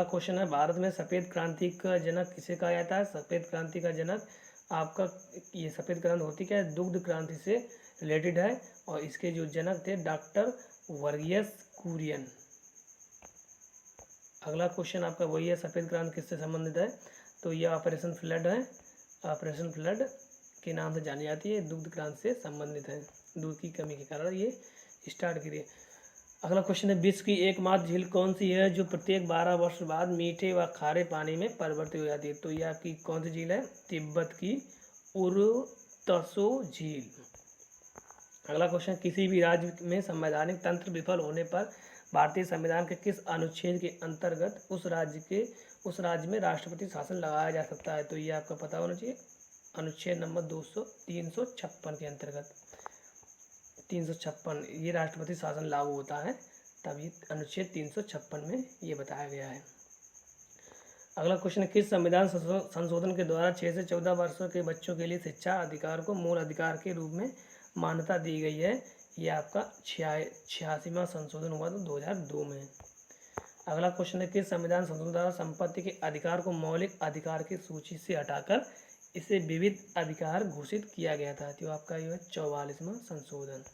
Question है, भारत में सफ़ेद क्रांति का जनक किसे कहा जाता है? सफ़ेद क्रांति का जनक आपका, ये सफ़ेद क्रांति होती क्या है, दुग्ध क्रांति से रिलेटेड है और इसके जो जनक थे डॉक्टर वर्गीस कुरियन। अगला क्वेश्चन आपका वही है, सफ़ेद क्रांति किससे संबंधित है? तो ये ऑपरेशन फ्लड है, ऑपरेशन फ्लड के नाम से जानी जाती है, दुग्ध क्रांति से संबंधित है, दूध की कमी के कारण ये स्टार्ट की। अगला क्वेश्चन है, विश्व की एकमात्र झील कौन सी है जो प्रत्येक 12 वर्ष बाद मीठे व खारे पानी में परिवर्तित हो जाती है? तो ये आपकी कौन सी झील है? तिब्बत की उरतसो झील। अगला क्वेश्चन, किसी भी राज्य में संवैधानिक तंत्र विफल होने पर भारतीय संविधान के किस अनुच्छेद के अंतर्गत उस राज्य में राष्ट्रपति शासन लगाया जा सकता है? तो ये आपका पता होना चाहिए, अनुच्छेद नंबर 356 के अंतर्गत 356 ये राष्ट्रपति शासन लागू होता है, तब ये अनुच्छेद 356 में ये बताया गया है। अगला क्वेश्चन है, किस संविधान संशोधन के द्वारा 6 से 14 वर्षों के बच्चों के लिए शिक्षा अधिकार को मूल अधिकार के रूप में मान्यता दी गई है? ये आपका 86वां संशोधन हुआ था 2002 में। अगला क्वेश्चन है, किस संविधान संशोधन द्वारा संपत्ति के अधिकार को मौलिक अधिकार की सूची से हटाकर इसे विविध अधिकार घोषित किया गया था? तो आपका ये है 44वां संशोधन।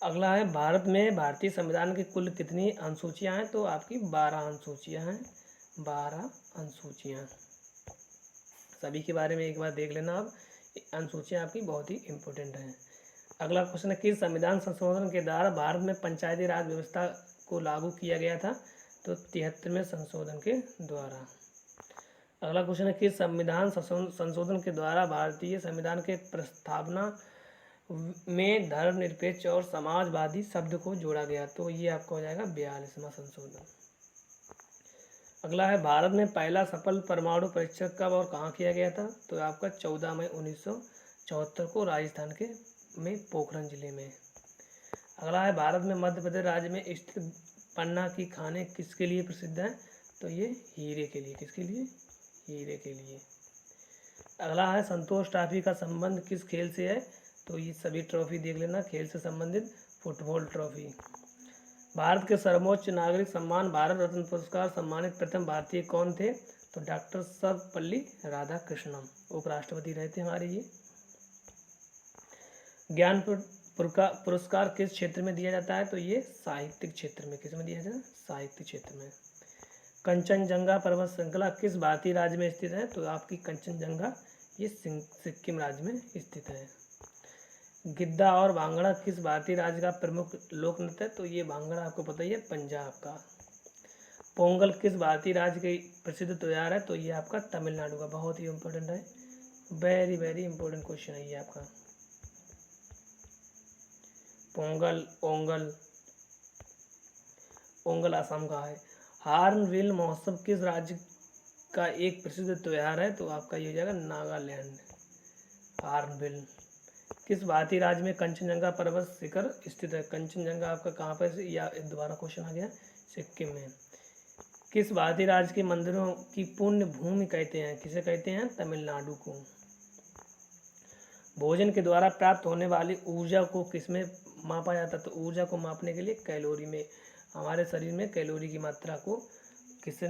अगला है, भारत में भारतीय संविधान की कुल कितनी अनुसूचियां हैं? तो आपकी 12 अनुसूचियां हैं, 12 अनुसूचियां। सभी के बारे में एक बार देख लेना आप, अनुसूचियां आपकी बहुत ही इम्पोर्टेंट हैं। अगला क्वेश्चन है, किस संविधान संशोधन के द्वारा भारत में पंचायती राज व्यवस्था को लागू किया गया था? तो 73वें संशोधन के द्वारा। अगला क्वेश्चन है, किस संविधान संशोधन के द्वारा भारतीय संविधान के प्रस्तावना में धर्मनिरपेक्ष और समाजवादी शब्द को जोड़ा गया? तो ये आपका हो जाएगा 42वां संशोधन। अगला है, भारत में पहला सफल परमाणु परीक्षण कब और कहाँ किया गया था? तो आपका 14 मई 1974 को राजस्थान के में पोखरण जिले में। अगला है, भारत में मध्य प्रदेश राज्य में स्थित पन्ना की खाने किसके लिए प्रसिद्ध है? तो ये हीरे के लिए। किसके लिए? हीरे के लिए। अगला है, संतोष ट्रॉफी का संबंध किस खेल से है? तो ये सभी ट्रॉफी देख लेना, खेल से संबंधित फुटबॉल ट्रॉफी। भारत के सर्वोच्च नागरिक सम्मान भारत रत्न पुरस्कार सम्मानित प्रथम भारतीय कौन थे? तो डॉक्टर सर्वपल्ली राधाकृष्णन उपराष्ट्रपति रहे थे हमारे ये। ज्ञान पुरस्कार किस क्षेत्र में दिया जाता है? तो ये साहित्यिक क्षेत्र में। किस में दिया जाता है? साहित्य क्षेत्र में। कंचनजंगा पर्वत श्रृंखला किस भारतीय राज्य में स्थित है? तो आपकी कंचनजंगा ये सिक्किम राज्य में स्थित है। गिद्दा और भांगड़ा किस भारतीय राज्य का प्रमुख लोक नृत्य है? तो ये भांगड़ा आपको पता ही है, पंजाब का। पोंगल किस भारतीय राज्य के प्रसिद्ध त्योहार है? तो ये आपका तमिलनाडु का। बहुत ही इम्पोर्टेंट है, वेरी वेरी इंपॉर्टेंट क्वेश्चन है ये आपका। पोंगल ओंगल असम का है। हार्नबिल महोत्सव किस राज्य का एक प्रसिद्ध त्योहार है? तो आपका ये हो जाएगा नागालैंड। हार्नबिल किस भारतीय राज्य में कंचनजंगा पर्वत शिखर स्थित है? कंचनजंगा आपका कहाँ पर, या दोबारा क्वेश्चन आ गया, सिक्किम में। किस भारतीय राज्य के मंदिरों की पुण्य भूमि कहते हैं? किसे कहते हैं? तमिलनाडु को। भोजन के द्वारा प्राप्त होने वाली ऊर्जा को किसमें मापा जाता है? तो ऊर्जा को मापने के लिए कैलोरी में, हमारे शरीर में कैलोरी की मात्रा को किसे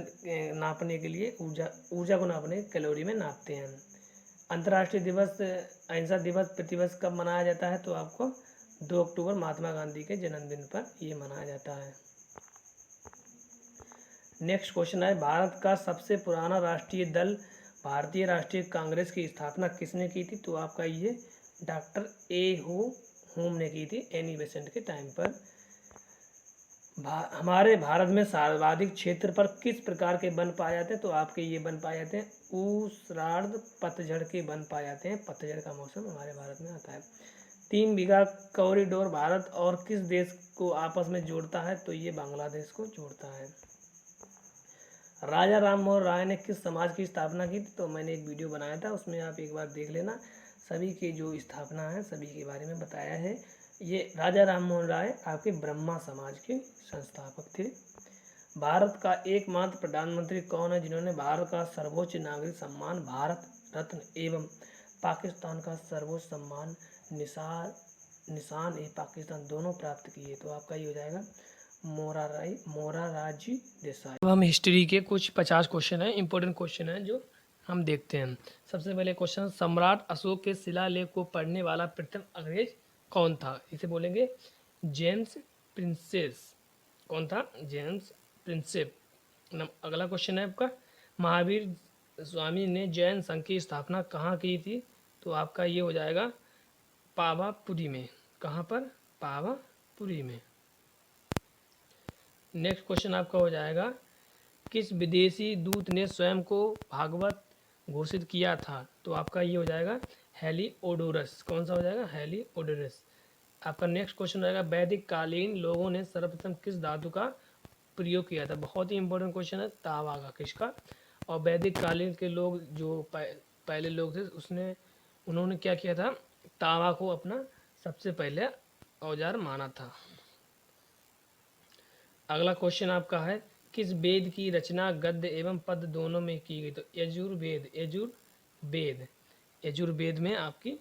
नापने के लिए, ऊर्जा को नापने कैलोरी में नापते हैं। अंतर्राष्ट्रीय दिवस अहिंसा दिवस प्रतिवर्ष कब मनाया जाता है? तो आपको 2 अक्टूबर महात्मा गांधी के जन्मदिन पर ये मनाया जाता है। नेक्स्ट क्वेश्चन है, भारत का सबसे पुराना राष्ट्रीय दल भारतीय राष्ट्रीय कांग्रेस की स्थापना किसने की थी? तो आपका ये डॉक्टर होम ने की थी, एनी बेसेंट के टाइम पर। हमारे भारत में सर्वाधिक क्षेत्र पर किस प्रकार के वन पाए जाते हैं? तो आपके ये वन पाए जाते हैं ऊष्णार्ध पतझड़ के वन पाए जाते हैं। पतझड़ का मौसम हमारे भारत में आता है। 3 बीघा कॉरिडोर भारत और किस देश को आपस में जोड़ता है? तो ये बांग्लादेश को जोड़ता है। राजा राम मोहन राय ने किस समाज की स्थापना की थी? तो मैंने एक वीडियो बनाया था, उसमें आप एक बार देख लेना, सभी की जो स्थापना है सभी के बारे में बताया है। ये राजा राम मोहन राय आपके ब्रह्मा समाज के संस्थापक थे। भारत का एकमात्र प्रधानमंत्री कौन है जिन्होंने भारत का सर्वोच्च नागरिक सम्मान भारत रत्न एवं पाकिस्तान का सर्वोच्च सम्मान निशान ए पाकिस्तान दोनों प्राप्त किए? तो आपका ये हो जाएगा मोरारजी देसाई। अब हम हिस्ट्री के कुछ 50 क्वेश्चन हैं, इंपॉर्टेंट क्वेश्चन हैं जो हम देखते हैं। सबसे पहले क्वेश्चन, सम्राट अशोक के शिलालेख को पढ़ने वाला प्रथम अंग्रेज कौन था? इसे बोलेंगे जेम्स प्रिंसेस। कौन था? James Prinsep. अगला क्वेश्चन है आपका, महावीर स्वामी ने जैन संघ की स्थापना कहाँ की थी? तो आपका ये हो जाएगा पावापुरी में। कहाँ पर? पावापुरी में। नेक्स्ट क्वेश्चन आपका हो जाएगा, किस विदेशी दूत ने स्वयं को भागवत घोषित किया था? तो आपका ये हो जाएगा हेलिओडोरस। कौन सा हो जाएगा? हेलिओडोरस। आपका नेक्स्ट क्वेश्चन रहेगा, वैदिक कालीन लोगों ने सर्वप्रथम किस धातु का प्रयोग किया था? बहुत ही इंपॉर्टेंट क्वेश्चन है, तांबा का। किसका? और वैदिक कालीन के लोग जो पहले लोग थे उन्होंने क्या किया था? तांबा को अपना सबसे पहले औजार माना था। अगला क्वेश्चन आपका है, किस वेद की रचना गद्य एवं पद दोनों में की गई? तो यजुर्वेद। यजुर्वेद में आपकी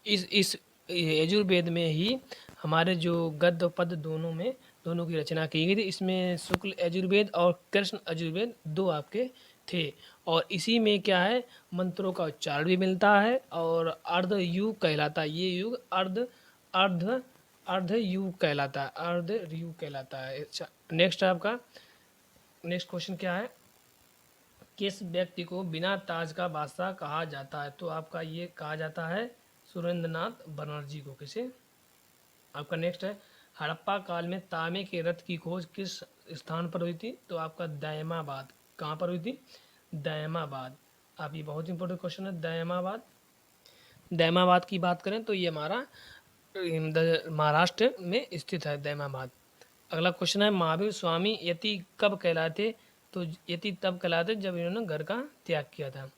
इस यजुर्वेद में ही हमारे जो गद्य और पद दोनों की रचना की गई थी। इसमें शुक्ल यजुर्वेद और कृष्ण यजुर्वेद दो आपके थे। और इसी में क्या है, मंत्रों का उच्चारण भी मिलता है और अर्ध युग कहलाता है। ये युग अर्ध युग कहलाता है। अर्ध युग कहलाता है। अच्छा, नेक्स्ट आपका नेक्स्ट क्वेश्चन क्या है, किस व्यक्ति को बिना ताज का बादशाह कहा जाता है? तो आपका ये कहा जाता है सुरेंद्रनाथ बनर्जी को। किसे? आपका नेक्स्ट है, हड़प्पा काल में तांबे के रथ की खोज किस स्थान पर हुई थी? तो आपका दयमाबाद। कहाँ पर हुई थी? दयमाबाद। आप ये बहुत इंपॉर्टेंट क्वेश्चन है, दयमाबाद। दयमाबाद की बात करें तो ये हमारा महाराष्ट्र में स्थित है, दयमाबाद। अगला क्वेश्चन है, महावीर स्वामी यति कब कहलाते? तो यति तब कहलाते जब इन्होंने घर का त्याग किया था।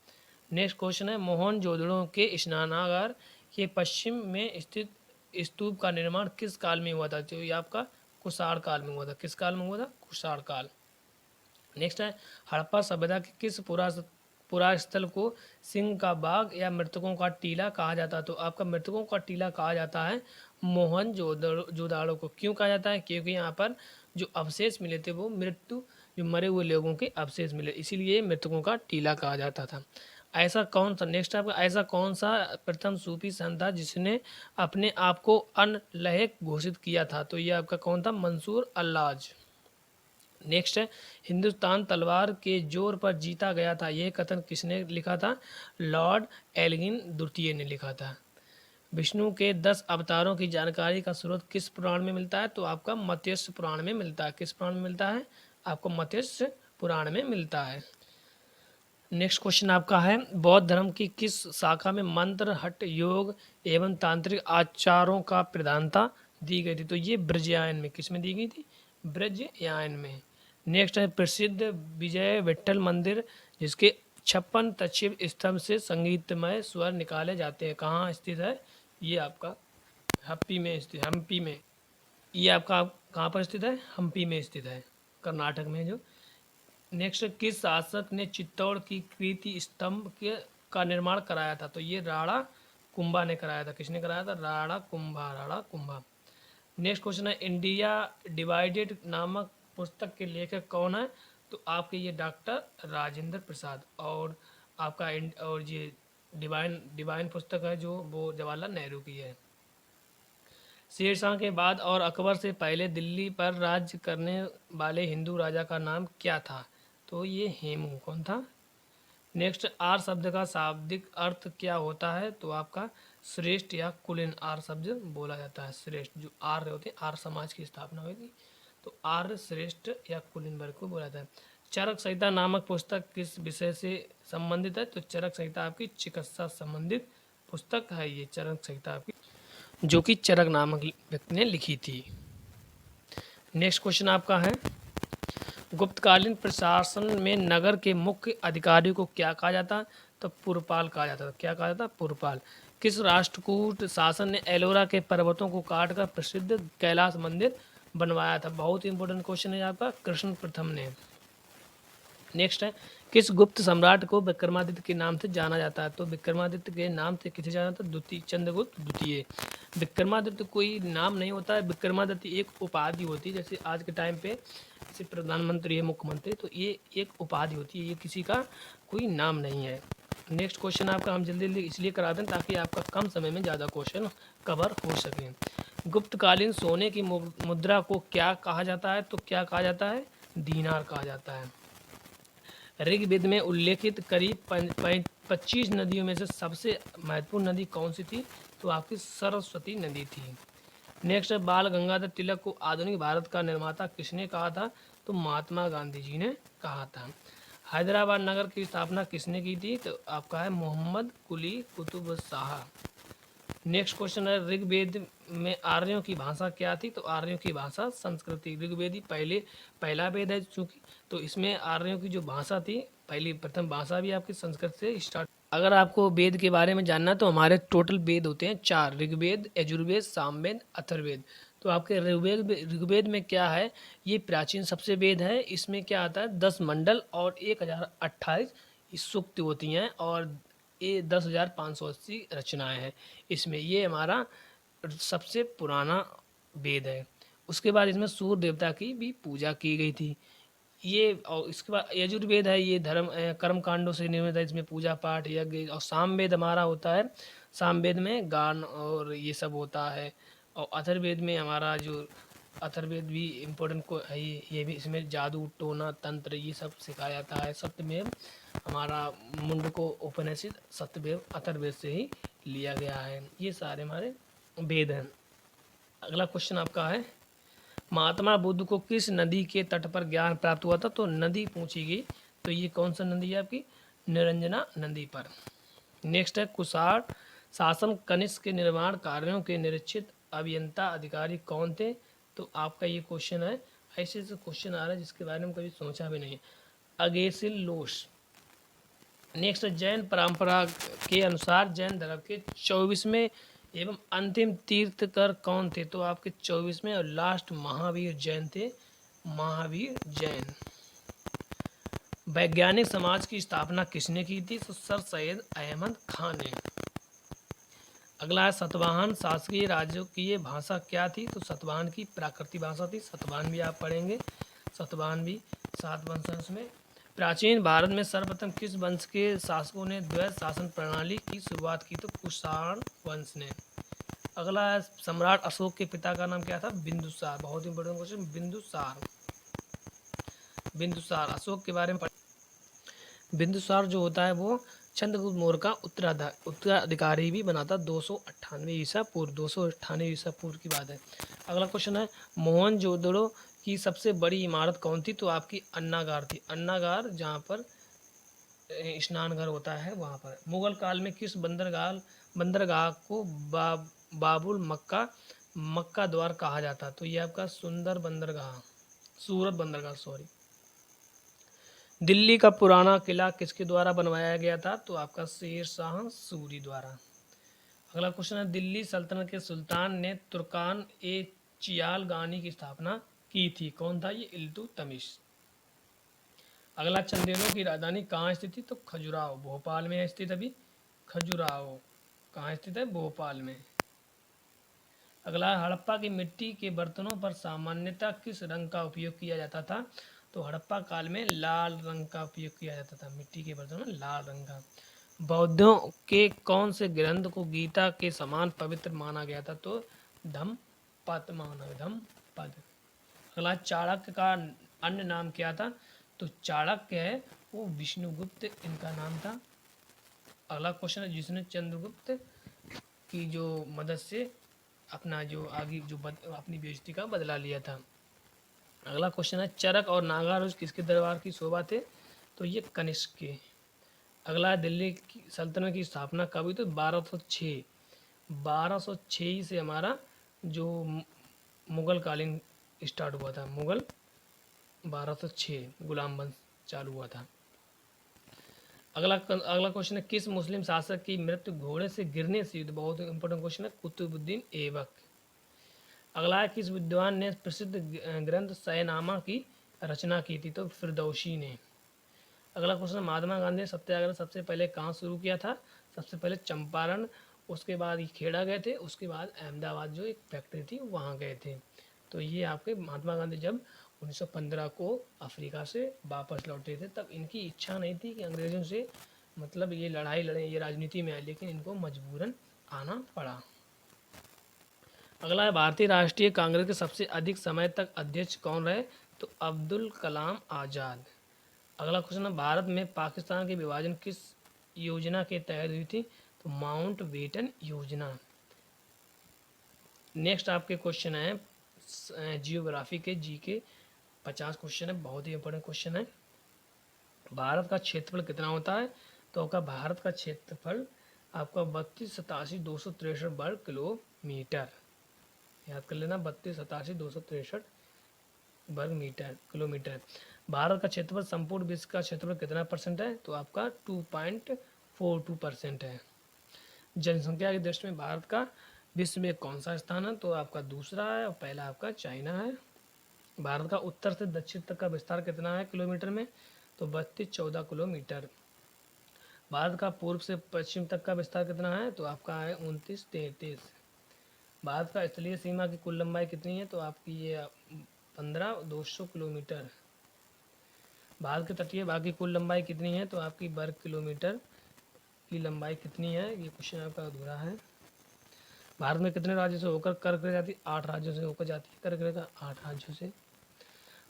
नेक्स्ट क्वेश्चन है, मोहनजोदड़ो के स्नानागार के पश्चिम में स्थित स्तूप का निर्माण किस काल में हुआ था? तो ये आपका कुषाण काल में हुआ था। किस काल में हुआ था? कुषाण काल। नेक्स्ट है, हड़प्पा सभ्यता के किस पुरा स्थल को सिंह का बाग या मृतकों का टीला कहा जाता है? तो आपका मृतकों का टीला कहा जाता है मोहनजोदड़ो को। क्यों कहा जाता है? क्योंकि यहाँ पर जो अवशेष मिले थे वो जो मरे हुए लोगों के अवशेष मिले, इसीलिए मृतकों का टीला कहा जाता था। ऐसा कौन सा नेक्स्ट आपका ऐसा कौन सा प्रथम सूफी संत था जिसने अपने आप को अनलहक घोषित किया था? तो ये आपका कौन था? मंसूर अल्लाज। नेक्स्ट है, हिंदुस्तान तलवार के जोर पर जीता गया था, यह कथन किसने लिखा था? लॉर्ड एल्गिन द्वितीय ने लिखा था। विष्णु के 10 अवतारों की जानकारी का स्रोत किस पुराण में मिलता है? तो आपका मत्स्य पुराण में मिलता है। किस पुराण में मिलता है? आपको मत्स्य पुराण में मिलता है। नेक्स्ट क्वेश्चन आपका है, बौद्ध धर्म की किस शाखा में मंत्र, हठ योग एवं तांत्रिक आचारों का प्रधानता दी गई थी? तो ये ब्रजयायन में। किस में दी गई थी? ब्रजयायन में। नेक्स्ट है, प्रसिद्ध विजय विट्ठल मंदिर जिसके 56 तक्षिव स्तंभ से संगीतमय स्वर निकाले जाते हैं, कहाँ स्थित है? ये आपका हम्पी में स्थित। हम्पी में। ये आपका कहाँ पर स्थित है? हम्पी में स्थित है, कर्नाटक में जो। नेक्स्ट, किस शासक ने चित्तौड़ की कीर्ति स्तंभ का निर्माण कराया था? तो ये राणा कुंभा ने कराया था। किसने कराया था? राणा कुंभा। नेक्स्ट क्वेश्चन है, इंडिया डिवाइडेड नामक पुस्तक के लेखक कौन है? तो आपके ये डॉक्टर राजेंद्र प्रसाद। और आपका और ये डिवाइन पुस्तक है जो वो जवाहरलाल नेहरू की है। शेरशाह के बाद और अकबर से पहले दिल्ली पर राज्य करने वाले हिंदू राजा का नाम क्या था? तो ये हेमू। कौन था? नेक्स्ट, आर शब्द का शाब्दिक अर्थ क्या होता है? तो आपका श्रेष्ठ या कुलीन आर शब्द बोला जाता है। श्रेष्ठ जो आर्य होते हैं, आर्य समाज की स्थापना हुई थी, तो आर्य श्रेष्ठ या कुलीन वर्ग को बोला जाता है। चरक संहिता नामक पुस्तक किस विषय से संबंधित है? तो चरक संहिता आपकी चिकित्सा संबंधित पुस्तक है। ये चरक संहिता आपकी जो कि चरक नामक व्यक्ति ने लिखी थी। नेक्स्ट क्वेश्चन आपका है, गुप्तकालीन प्रशासन में नगर के मुख्य अधिकारी को क्या कहा जाता? तो पुरपाल कहा जाता था। क्या कहा जाता? पुरपाल। किस राष्ट्रकूट शासन ने एलोरा के पर्वतों को काटकर प्रसिद्ध कैलाश मंदिर बनवाया था? बहुत इंपॉर्टेंट क्वेश्चन है आपका, कृष्ण प्रथम ने। नेक्स्ट है, किस गुप्त सम्राट को विक्रमादित्य के नाम से जाना जाता है? तो विक्रमादित्य के नाम से किसे जाना जाता है? द्वितीय, चंद्रगुप्त द्वितीय। विक्रमादित्य कोई नाम नहीं होता है, विक्रमादित्य एक उपाधि होती है। जैसे आज के टाइम पे जैसे प्रधानमंत्री है, मुख्यमंत्री, तो ये एक उपाधि होती है, ये किसी का कोई नाम नहीं है। नेक्स्ट क्वेश्चन आपका हम जल्दी जल्दी इसलिए करा दें ताकि आपका कम समय में ज़्यादा क्वेश्चन कवर हो सके। गुप्तकालीन सोने की मुद्रा को क्या कहा जाता है? तो क्या कहा जाता है? दीनार कहा जाता है। ऋग्वेद में उल्लेखित करीब 25 नदियों में से सबसे महत्वपूर्ण नदी कौन सी थी? तो आपकी सरस्वती नदी थी। नेक्स्ट है, बाल गंगाधर तिलक को आधुनिक भारत का निर्माता किसने कहा था? तो महात्मा गांधी जी ने कहा था। हैदराबाद नगर की स्थापना किसने की थी? तो आपका है मोहम्मद कुली कुतुब शाह। नेक्स्ट क्वेश्चन है, ऋग्वेद में आर्यों की भाषा क्या थी? तो आर्यों की भाषा संस्कृति। ऋग्वेद ही पहला वेद है चूँकि, तो इसमें आर्यों की जो भाषा थी, पहली प्रथम भाषा भी आपकी संस्कृत से स्टार्ट। अगर आपको वेद के बारे में जानना है तो हमारे टोटल वेद होते हैं 4, ऋग्वेद, यजुर्वेद, सामवेद, अथर्ववेद। तो आपके ऋग्वेद में क्या है? ये प्राचीन सबसे वेद है। इसमें क्या आता है? 10 मंडल और 1028 सूक्त होती हैं और ये 10,580 रचनाएं हैं इसमें। ये हमारा सबसे पुराना वेद है। उसके बाद इसमें सूर्य देवता की भी पूजा की गई थी। ये और इसके बाद यजुर्वेद है, ये धर्म कर्म कांडों से निर्मित है। इसमें पूजा पाठ, यज्ञ। और सामवेद हमारा होता है, सामवेद में गान और ये सब होता है। और अथर्ववेद में हमारा जो अथर्ववेद भी इम्पोर्टेंट को है, ये भी इसमें जादू टोना तंत्र ये सब सिखाया जाता है। सत्यमेव हमारा मुंडको उपनिषद सत्यमेव अथर्ववेद से ही लिया गया है। ये सारे हमारे वेद हैं। अगला क्वेश्चन आपका है, महात्मा बुद्ध को किस नदी के तट पर ज्ञान प्राप्त हुआ था? तो नदी पूछी गई, तो ये कौन सा नदी है आपकी? निरंजना नदी पर। नेक्स्ट है, कुषाण शासन कनिष्क के निर्माण कार्यों के निरीक्षित अभियंता अधिकारी कौन थे? तो आपका ये क्वेश्चन है, ऐसे से क्वेश्चन आ रहा है जिसके बारे में कभी सोचा भी नहीं। अगेसिलोस। नेक्स्ट, जैन परंपरा के अनुसार जैन धर्म के 24वें एवं अंतिम तीर्थकर कौन थे? तो आपके 24वें और लास्ट महावीर जैन थे, महावीर जैन। वैज्ञानिक समाज की स्थापना किसने की थी? तो सर सैयद अहमद खान ने। अगला है, सतवाहन शासकीय राजकीय भाषा क्या थी? तो सतवाहन की प्राकृतिक भाषा थी। सतवाहन भी आप पढ़ेंगे, सतवाहन भी 7 वंश में। प्राचीन भारत में सर्वप्रथम किस वंश के शासकों ने द्वैत शासन प्रणाली की शुरुआत की? तो कुषाण वंश ने। अगला है, सम्राट अशोक के पिता का नाम क्या था? बिंदुसार। बहुत इंपॉर्टेंट क्वेश्चन, बिंदुसार। बिंदुसार अशोक के बारे में बिंदुसार जो होता है वो चंद्रगुप्त मौर्य का उत्तराधिकारी भी बना था 298 ईसा पूर्व। 298 ईसा पूर्व की बात है। अगला क्वेश्चन है, मोहनजोदड़ो की सबसे बड़ी इमारत कौन थी? तो आपकी अन्नागार थी। अन्नागार जहाँ पर स्नान घर होता है वहाँ पर। मुगल काल में किस बंदरगाह को बाबुल मक्का द्वार कहा जाता? तो ये आपका सूरत बंदरगाह सॉरी। दिल्ली का पुराना किला किसके द्वारा बनवाया गया था? तो आपका शेर शाह सूरी द्वारा। अगला क्वेश्चन है, दिल्ली सल्तनत के सुल्तान ने तुर्कान ए चियालगानी की स्थापना की थी, कौन था? ये इल्तुतमिश। अगला, चंदेलों की राजधानी कहाँ स्थित थी? तो खजुराहो, भोपाल में स्थित। अभी खजुराहो कहाँ स्थित है? भोपाल में। अगला, हड़प्पा की मिट्टी के बर्तनों पर सामान्यतः किस रंग का उपयोग किया जाता था? तो हड़प्पा काल में लाल रंग का उपयोग किया जाता था, मिट्टी के बर्तनों में लाल रंग का। बौद्धों के कौन से ग्रंथ को गीता के समान पवित्र माना गया था? तो धम्मपद। अगला, चाणक्य का अन्य नाम क्या था? तो चाणक्य है वो विष्णुगुप्त इनका नाम था। अगला क्वेश्चन है, जिसने चंद्रगुप्त की जो मदद से अपना जो आगे जो अपनी बेइज्जती का बदला लिया था। अगला क्वेश्चन है, चरक और नागार्जुन किसके दरबार की शोभा थे? तो ये कनिष्क के। अगला, दिल्ली की सल्तनत की स्थापना कब हुई? तो 1206। 1206 से हमारा जो मुगल कालीन स्टार्ट हुआ था। मुगल 1206 गुलाम वंश चालू हुआ था। अगला क्वेश्चन है, किस मुस्लिम शासक की मृत्यु घोड़े से गिरने से? बहुत इंपॉर्टेंट क्वेश्चन है, कुतुबुद्दीन ऐबक। अगला है, किस विद्वान ने प्रसिद्ध ग्रंथ शयनामा की रचना की थी? तो फिरदौसी ने। अगला क्वेश्चन, महात्मा गांधी ने सत्याग्रह सबसे पहले कहाँ शुरू किया था? सबसे पहले चंपारण, उसके बाद ये खेड़ा गए थे, उसके बाद अहमदाबाद जो एक फैक्ट्री थी वहाँ गए थे। तो ये आपके महात्मा गांधी जब 1915 को अफ्रीका से वापस लौटे थे, तब इनकी इच्छा नहीं थी कि अंग्रेज़ों से मतलब ये लड़ाई लड़ें, ये राजनीति में आए, लेकिन इनको मजबूरन आना पड़ा। अगला है, भारतीय राष्ट्रीय कांग्रेस के सबसे अधिक समय तक अध्यक्ष कौन रहे? तो अब्दुल कलाम आज़ाद। अगला क्वेश्चन है, भारत में पाकिस्तान की विभाजन किस योजना के तहत हुई थी? तो माउंट बेटन योजना। नेक्स्ट आपके क्वेश्चन है जियोग्राफी के, जी के 50 क्वेश्चन है, बहुत ही इंपॉर्टेंट क्वेश्चन है। भारत का क्षेत्रफल कितना होता है? तो आपका भारत का क्षेत्रफल आपका 32,87,263 वर्ग किलोमीटर, याद कर लेना, 32,87,263 वर्ग मीटर किलोमीटर। भारत का क्षेत्रफल संपूर्ण विश्व का क्षेत्रफल कितना परसेंट है? तो आपका 2.42% है। जनसंख्या की दृष्टि में भारत का विश्व में कौन सा स्थान है? तो आपका दूसरा है और पहला आपका चाइना है। भारत का उत्तर से दक्षिण तक का विस्तार कितना है किलोमीटर में? तो 3214 किलोमीटर। भारत का पूर्व से पश्चिम तक का विस्तार कितना है? तो आपका है 2933। भारत का स्थलीय सीमा की कुल लंबाई कितनी है? तो आपकी ये 15,200 किलोमीटर। भारत के तटीय भाग की कुल लंबाई कितनी है? तो आपकी वर्ग किलोमीटर की लंबाई कितनी है? ये क्वेश्चन आपका अधूरा है। भारत में कितने राज्यों से होकर कर्क रेखा जाती है? 8 राज्यों से होकर जाती है कर्क रेखा, 8 राज्यों से।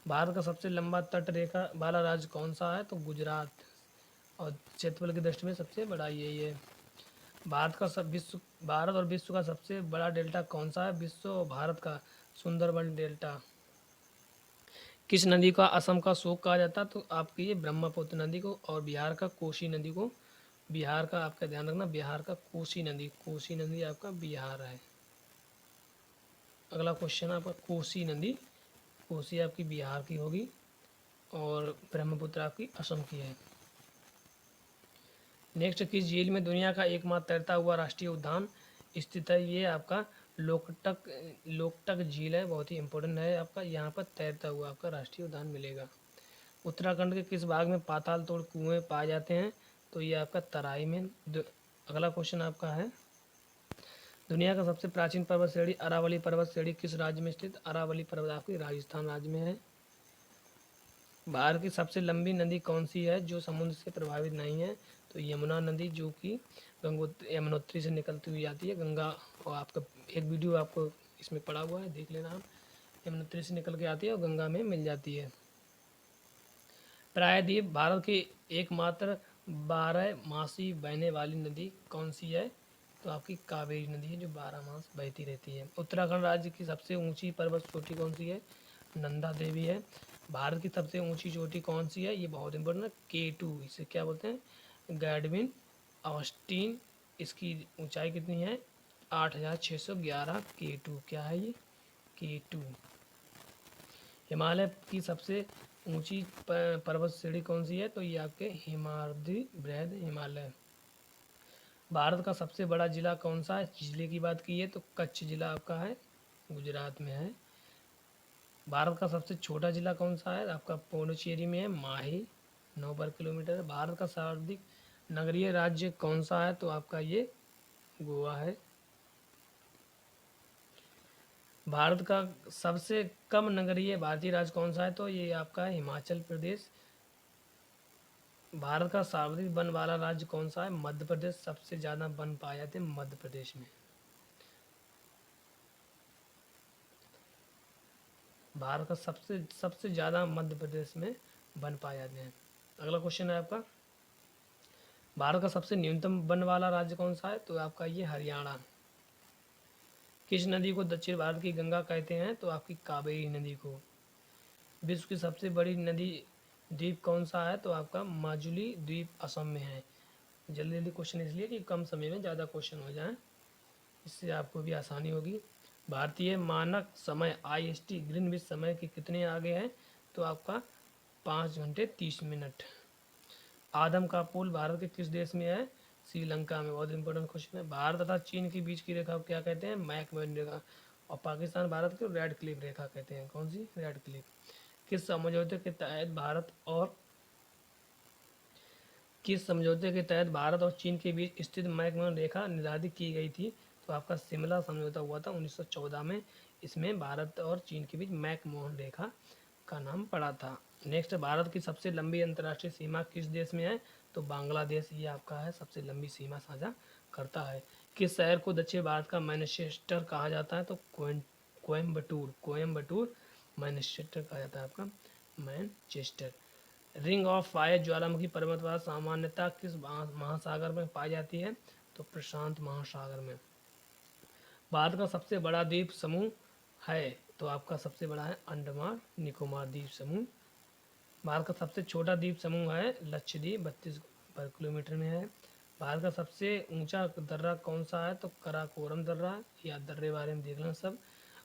भारत का सबसे लंबा तट रेखा वाला राज्य कौन सा है? तो गुजरात, और क्षेत्रफल की दृष्टि में सबसे बड़ा यही है। भारत और विश्व का सबसे बड़ा डेल्टा कौन सा है? विश्व और भारत का सुंदरबन डेल्टा। किस नदी का असम का शोक कहा जाता है? तो आपकी ये ब्रह्मपुत्र नदी को, और बिहार का कोसी नदी को। बिहार का आपका ध्यान रखना, बिहार का कोसी नदी आपका बिहार है। अगला क्वेश्चन आपका कोसी नदी, कोसी आपकी बिहार की होगी और ब्रह्मपुत्र आपकी असम की है। नेक्स्ट, किस झील में दुनिया का एकमात्र तैरता हुआ राष्ट्रीय उद्यान स्थित है? ये आपका लोकटक झील है, बहुत ही इंपॉर्टेंट है आपका, यहाँ पर तैरता हुआ आपका राष्ट्रीय उद्यान मिलेगा। उत्तराखंड के किस भाग में पाताल तोड़ कुएं पाए जाते हैं? तो ये आपका तराई में। अगला क्वेश्चन आपका है, दुनिया का सबसे प्राचीन पर्वत श्रेणी अरावली पर्वत श्रेणी किस राज्य में स्थित? अरावली पर्वत आपकी राजस्थान राज्य में है। भारत की सबसे लंबी नदी कौन सी है जो समुद्र से प्रभावित नहीं है? तो यमुना नदी, जो कि यमुनोत्री से निकलती हुई आती है गंगा, और आपका एक वीडियो आपको इसमें पड़ा हुआ है, देख लेना आप। यमुनोत्री से निकल के आती है और गंगा में मिल जाती है। प्रायद्वीप भारत की एकमात्र 12 मासी बहने वाली नदी कौन सी है? तो आपकी कावेरी नदी है, जो 12 मास बहती रहती है। उत्तराखंड राज्य की सबसे ऊंची पर्वत चोटी कौन सी है? नंदा देवी है। भारत की सबसे ऊंची चोटी कौन सी है? ये बहुत इंपॉर्टेंट है, K2, इसे क्या बोलते हैं? गैडविन ऑस्टिन। इसकी ऊंचाई कितनी है? 8,611 K2। क्या है ये? K2। हिमालय की सबसे ऊंची पर्वत श्रेणी कौन सी है? तो ये आपके हिमाद्री बृहद हिमालय। भारत का सबसे बड़ा जिला कौन सा है? जिले की बात की है तो कच्छ जिला आपका है, गुजरात में है। भारत का सबसे छोटा जिला कौन सा है? आपका पुडुचेरी में है, माही 9 वर्ग किलोमीटर है। भारत का सर्वाधिक नगरीय राज्य कौन सा है? तो आपका ये गोवा है। भारत का सबसे कम नगरीय भारतीय राज्य कौन सा है? तो ये आपका है हिमाचल प्रदेश। भारत का सर्वाधिक वन वाला राज्य कौन सा है? मध्य प्रदेश। सबसे ज़्यादा वन पाए जाते हैं मध्य प्रदेश में। भारत का सबसे ज़्यादा मध्य प्रदेश में वन पाए जाते हैं। अगला क्वेश्चन है आपका, भारत का सबसे न्यूनतम वन वाला राज्य कौन सा है? तो आपका ये हरियाणा। किस नदी को दक्षिण भारत की गंगा कहते हैं? तो आपकी कावेरी नदी को। विश्व की सबसे बड़ी नदी द्वीप कौन सा है? तो आपका माजुली द्वीप असम में है। जल्दी जल्दी क्वेश्चन इसलिए कि कम समय में ज़्यादा क्वेश्चन हो जाएं, इससे आपको भी आसानी होगी। भारतीय मानक समय IST ग्रीनविच समय के कितने आगे है? तो आपका 5 घंटे 30 मिनट। आदम का पुल भारत के किस देश में है? श्रीलंका में। बहुत इंपॉर्टेंट क्वेश्चन है। भारत तथा चीन के बीच की रेखा को क्या कहते हैं? मैकमोहन रेखा। और पाकिस्तान भारत को रेड क्लिफ रेखा कहते हैं। कौन सी? Red Cliff. किस समझौते के तहत भारत और किस समझौते के तहत भारत और चीन के बीच स्थित मैकमोहन रेखा निर्धारित की गई थी? तो आपका शिमला समझौता हुआ था 1914 में। इसमें भारत और चीन के बीच मैकमोहन रेखा का नाम पड़ा था। नेक्स्ट, भारत की सबसे लंबी अंतर्राष्ट्रीय सीमा किस देश में है? तो बांग्लादेश ये आपका है, सबसे लंबी सीमा साझा करता है। किस शहर को दक्षिण भारत का मैनचेस्टर कहा जाता है? तो कोयम्बटूर मैनचेस्टर कहा जाता है आपका, मैनचेस्टर। रिंग ऑफ फायर ज्वालामुखी पर्वतवाद सामान्यतः किस महासागर में पाई जाती है? तो प्रशांत महासागर में। भारत का सबसे बड़ा द्वीप समूह है? तो आपका सबसे बड़ा है अंडमान निकोबार द्वीप समूह। भारत का सबसे छोटा द्वीप समूह है लक्षद्वीप, 32 वर्ग किलोमीटर में है। भारत का सबसे ऊंचा दर्रा कौन सा है? तो कराकोरम दर्रा, या दर्रे बारे में देख लें सब।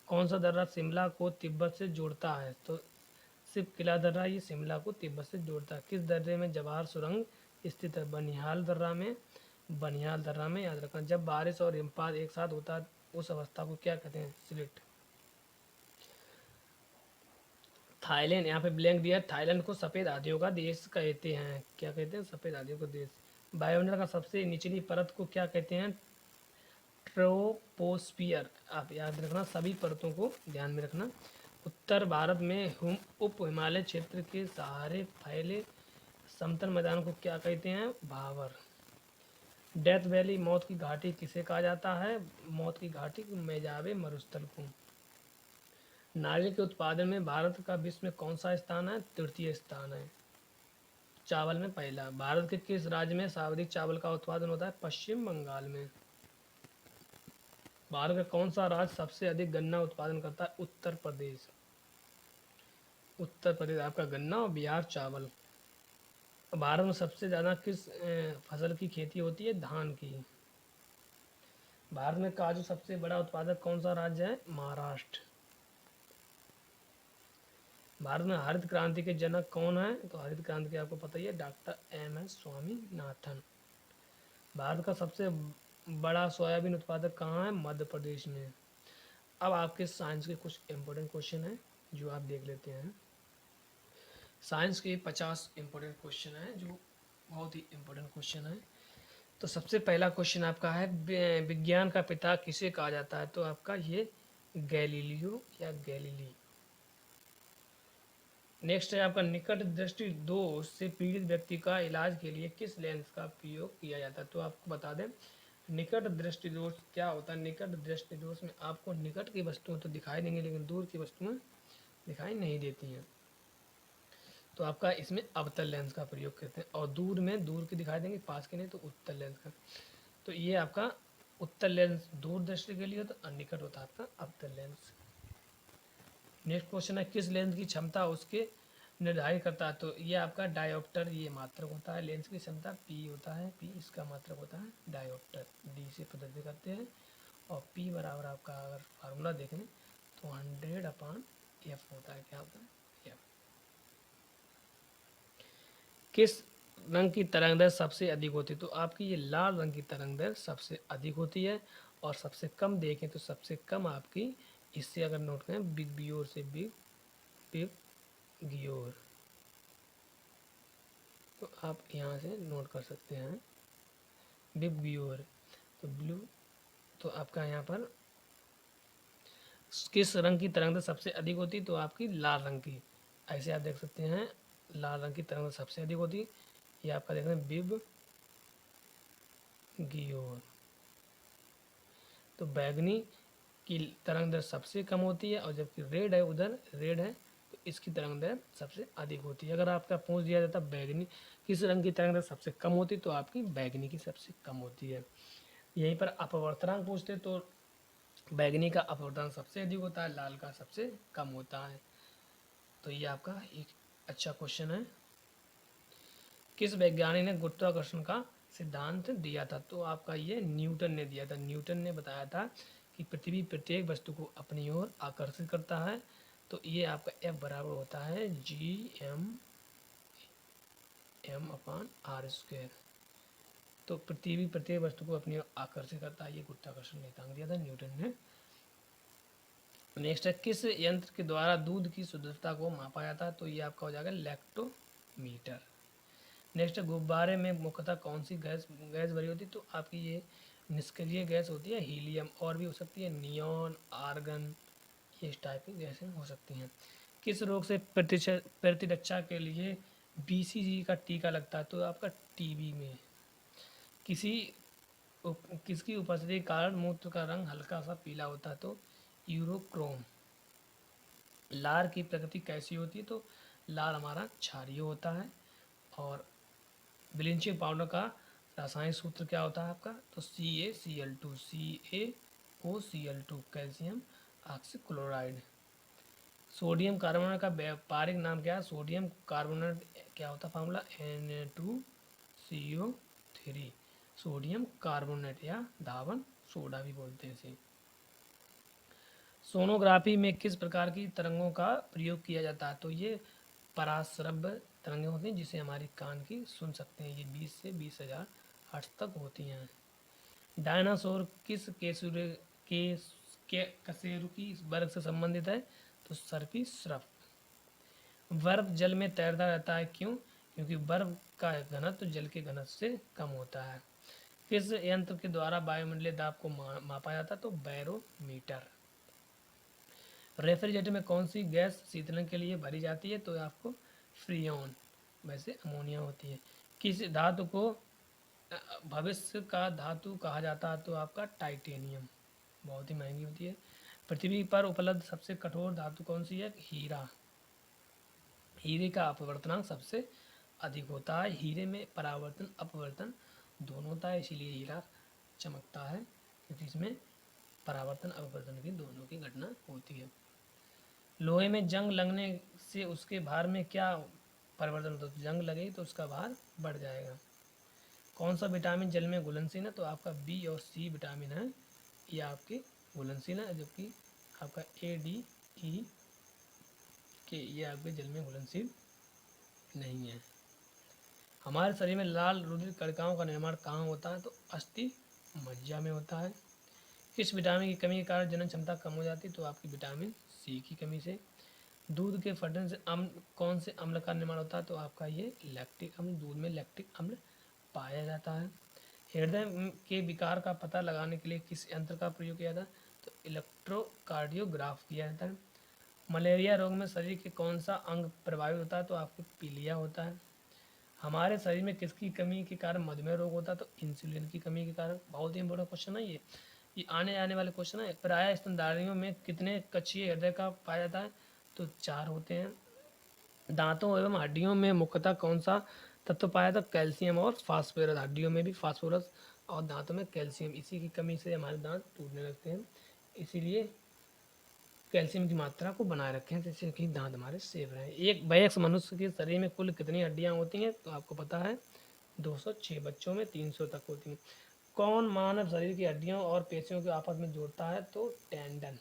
कौन सा दर्रा शिमला को तिब्बत से जोड़ता है? तो शिव किला दर्रा ये शिमला को तिब्बत से जोड़ता है। किस दर्रे में जवाहर सुरंग स्थित है? बनिहाल दर्रा में, बनिहाल दर्रा में याद रखना। जब बारिश और हिमपात एक साथ होता है उस अवस्था को क्या कहते हैं? स्लिट। थाईलैंड, यहाँ पे ब्लैंक दिया। थाईलैंड को सफ़ेद हाथियों का देश कहते हैं। क्या कहते हैं? सफ़ेद हाथियों का देश। वायुमंडल का सबसे निचली परत को क्या कहते हैं? ट्रोपोस्फियर। आप याद रखना, सभी परतों को ध्यान में रखना। उत्तर भारत में उप हिमालय क्षेत्र के सहारे फैले समतल मैदान को क्या कहते हैं? भावर। डेथ वैली, मौत की घाटी किसे कहा जाता है? मौत की घाटी मेजाबे मरुस्थल को। नारियल के उत्पादन में भारत का विश्व में कौन सा स्थान है? तृतीय स्थान है। चावल में पहला। भारत के किस राज्य में सर्वाधिक चावल का उत्पादन होता है? पश्चिम बंगाल में। भारत का कौन सा राज्य सबसे अधिक गन्ना उत्पादन करता है? उत्तर प्रदेश। उत्तर प्रदेश आपका गन्ना और बिहार चावल। भारत में सबसे ज़्यादा किस फसल की खेती होती है? धान की। भारत में काजू सबसे बड़ा उत्पादक कौन सा राज्य है? महाराष्ट्र। भारत में हरित क्रांति के जनक कौन है? तो हरित क्रांति के आपको पता ही है, डॉक्टर एम.एस. स्वामीनाथन। भारत का सबसे बड़ा सोयाबीन उत्पादक कहाँ है? मध्य प्रदेश में। अब आपके साइंस के कुछ इंपॉर्टेंट क्वेश्चन हैं जो आप देख लेते हैं। साइंस के 50 इंपॉर्टेंट क्वेश्चन हैं जो बहुत ही इंपॉर्टेंट क्वेश्चन है। तो सबसे पहला क्वेश्चन आपका है, विज्ञान का पिता किसे कहा जाता है? तो आपका ये गैलीलियो या गैलीली। नेक्स्ट है आपका, निकट दृष्टि दोष से पीड़ित व्यक्ति का इलाज के लिए किस लेंस का प्रयोग किया जाता है? तो आपको बता दें, निकट दृष्टि दोष क्या होता है? निकट दृष्टि दोष में आपको निकट की वस्तुएं तो दिखाई देंगी लेकिन दूर की वस्तुएं दिखाई नहीं देती हैं। तो आपका इसमें अवतल लेंस का प्रयोग करते हैं, और दूर में दूर की दिखाई देंगे, पास के नहीं, तो उत्तल लेंस का। तो ये आपका उत्तल लेंस दूर दृष्टि के लिए होता है और निकट होता है आपका अवतल लेंस। नेक्स्ट क्वेश्चन है, किस लेंस की क्षमता उसके निर्धारित करता है? तो ये आपका डायोप्टर ये मात्रक होता है। लेंस की क्षमता पी होता है, पी इसका मात्रक होता है डायोप्टर, डी से प्रदर्शित करते हैं। और पी बराबर आपका अगर फार्मूला देखें तो 100/f होता है। क्या होता है? एफ। किस रंग की तरंगदैर्घ्य सबसे अधिक होती है? तो आपकी ये लाल रंग की तरंगदैर्घ्य सबसे अधिक होती है। और सबसे कम देखें तो सबसे कम आपकी, इससे अगर नोट करें, बिग बियोर से बिग गियोर, तो आप यहाँ से नोट कर सकते हैं बिग बियोर। तो ब्लू, तो आपका यहाँ पर किस रंग की तरंगदैर्घ्य सबसे अधिक होती? तो आपकी लाल रंग की। ऐसे आप देख सकते हैं, लाल रंग की तरंगदैर्घ्य सबसे अधिक होती। ये आपका देख रहे हैं बिग गियोर। तो बैगनी की तरंगदैर्घ्य सबसे कम होती है, और जबकि रेड है, उधर रेड है, तो इसकी तरंगदैर्घ्य सबसे अधिक होती है। अगर आपका पूछ दिया जाता बैगनी किस रंग की तरंगदैर्घ्य सबसे कम होती, तो आपकी बैगनी की सबसे कम होती है। यहीं पर अपवर्तनांक पूछते तो बैगनी का अपवर्तनांक सबसे अधिक होता है, लाल का सबसे कम होता है। तो ये आपका एक अच्छा क्वेश्चन है। किस वैज्ञानिक ने गुरुत्वाकर्षण का सिद्धांत दिया था? तो आपका ये न्यूटन ने दिया था। न्यूटन ने बताया था कि पृथ्वी प्रत्येक वस्तु को अपनी ओर आकर्षित करता है। तो ये आपका F बराबर होता है G/m/r²। तो पृथ्वी प्रत्येक वस्तु को अपनी ओर आकर्षित करता है, ये गुरुत्वाकर्षण नियतांक दिया था न्यूटन ने। नेक्स्ट है, किस यंत्र के द्वारा दूध की शुद्धता को मापा जाता है? तो ये आपका हो जाएगा लैक्टोमीटर। नेक्स्ट, गुब्बारे में मुख्यतः कौन सी गैस गैस भरी होती है? तो आपकी ये निष्क्रिय गैस होती है हीलियम, और भी हो सकती है नियॉन, आर्गन, ये इस टाइप की गैसें हो सकती हैं। किस रोग से प्रतिरक्षा के लिए BCG का टीका लगता है? तो आपका टीबी में। किसी किसकी उपस्थिति के कारण मूत्र का रंग हल्का सा पीला होता है? तो यूरोक्रोम। लार की प्रकृति कैसी होती है? तो लार हमारा क्षारीय होता है। और ब्लीचिंग पाउडर का रासायनिक सूत्र क्या होता है आपका? तो CaCl2, CaOCl2, calcium oxychloride. Sodium carbonate का व्यापारिक नाम क्या है? सोडियम कार्बोनेट क्या होता है फार्मूला? Na2CO3। सोडियम कार्बोनेट या धावन सोडा भी बोलते हैं इसे। सोनोग्राफी में किस प्रकार की तरंगों का प्रयोग किया जाता है? तो ये पराश्रव्य तरंगें होती हैं जिसे हमारी कान की सुन सकते हैं। ये 20 से 20,000 हर्ट्ज तक होती हैं। डायनासोर किस कशेरुकी वर्ग से संबंधित है? तो सर्पी श्रप। बर्फ जल में तैरता रहता है, क्यों? क्योंकि बर्फ का घनत्व जल के घनत्व से कम होता है। किस यंत्र के द्वारा वायुमंडलीय दाब को मापा जाता है? तो बैरोमीटर। रेफ्रिजरेटर में कौन सी गैस शीतलन के लिए भरी जाती है? तो आपको फ्रीऑन, वैसे अमोनिया होती है। किस धातु को भविष्य का धातु कहा जाता है? तो आपका टाइटेनियम, बहुत ही महंगी होती है। पृथ्वी पर उपलब्ध सबसे कठोर धातु कौन सी है? हीरा। हीरे का अपवर्तनांक सबसे अधिक होता है। हीरे में परावर्तन अपवर्तन दोनों होता है, इसीलिए हीरा चमकता है, क्योंकि इसमें परावर्तन अपवर्तन की दोनों की घटना होती है। लोहे में जंग लगने से उसके भार में क्या परिवर्तन होता है? तो जंग लगेगी तो उसका भार बढ़ जाएगा। कौन सा विटामिन जल में घुलनशील है? तो आपका B और C विटामिन है, ये आपके घुलनशील है, जबकि आपका ADE के ये आपके जल में घुलनशील नहीं है। हमारे शरीर में लाल रुधिर कणिकाओं का निर्माण कहाँ होता है? तो अस्थि मज्जा में होता है। किस विटामिन की कमी के कारण जनन क्षमता कम हो जाती है? तो आपकी विटामिन C की कमी से। दूध के फटने से अम्ल, कौन से अम्ल का निर्माण होता है? तो आपका ये लैक्टिक अम्ल, दूध में लैक्टिक अम्ल पाया जाता है। हृदय के विकार का पता लगाने के लिए किस यंत्र का प्रयोग किया जाता है? तो इलेक्ट्रोकार्डियोग्राफ किया जाता है। मलेरिया रोग में शरीर के कौन सा अंग प्रभावित होता है? तो आपके पीलिया होता है। हमारे शरीर में किसकी कमी के कारण मधुमेह रोग होता है? तो इंसुलिन की कमी के कारण। बहुत ही इंपॉर्टेंट क्वेश्चन है ये आने आने वाले क्वेश्चन है। प्रायः स्तनधारियों में कितने कक्षीय हृदय का पाया जाता है? तो 4 होते हैं। दांतों एवं हड्डियों में मुख्यतः कौन सा तत्व पाया जाता है? कैल्शियम और फास्फोरस। हड्डियों में भी फास्फोरस और दांतों में कैल्शियम, इसी की कमी से हमारे दांत टूटने लगते हैं। इसीलिए कैल्शियम की मात्रा को बनाए रखें जिससे कि दांत हमारे सेफ रहें। एक वयस्क मनुष्य के शरीर में कुल कितनी हड्डियां होती हैं? तो आपको पता है 206, बच्चों में 300 तक होती हैं। कौन मानव शरीर की हड्डियों और पेशियों को आपस में जोड़ता है? तो टेंडन।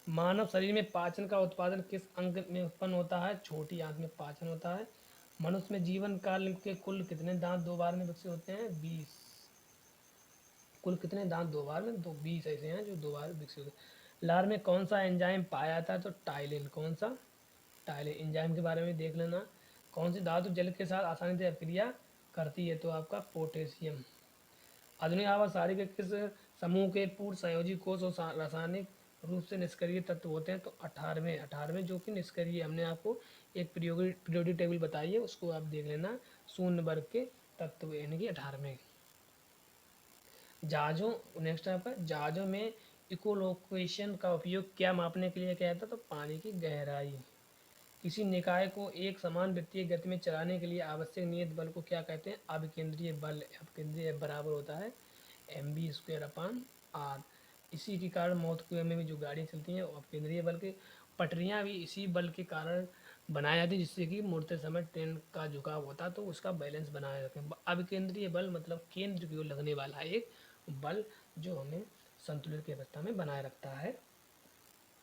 मानव शरीर में पाचन का उत्पादन किस अंग में उत्पन्न होता है? छोटी आंत में पाचन होता है। मनुष्य में जीवन काल के कुल कितने दांत दो बार में विकसित होते हैं? 20। कुल कितने दांत दो बार में? 20 ऐसे हैं जो दो बार विकसित होते हैं। लार में कौन सा एंजाइम पाया जाता है? तो टाइलिन। कौन सा? टाइलिन। एंजाइम के बारे में देख लेना। कौन सी धातु जल के साथ आसानी से अभिक्रिया करती है? तो आपका पोटेशियम। आधुनिक आवर्त के किस समूह के पूर्ण संयोजी कोष और रासायनिक रूप से निष्क्रिय तत्व होते हैं? तो 18वें जो कि निष्क्रिय। हमने आपको एक पीरियोडिक टेबल बताई है, उसको आप देख लेना। शून्य वर्ग के तत्व यानी कि 18वें। जहाजों, नेक्स्ट आपका जहाजों में इकोलोकेशन का उपयोग क्या मापने के लिए किया जाता है? तो पानी की गहराई। किसी निकाय को एक समान वृत्तीय गति में चलाने के लिए आवश्यक नियत बल को क्या कहते हैं? अभिकेंद्रीय बल। अभिकेंद्रीय बराबर होता है mv²/r। इसी के कारण मौत कुएं में भी जो गाड़ियाँ चलती हैं वो अभिकेंद्रीय बल के। पटरियाँ भी इसी बल के कारण बनाई जाती है, जिससे कि मुड़ते समय ट्रेन का झुकाव होता है तो उसका बैलेंस बनाए रखें। अभिकेंद्रीय बल मतलब केंद्र की ओर लगने वाला एक बल जो हमें संतुलित की अवस्था में बनाए रखता है।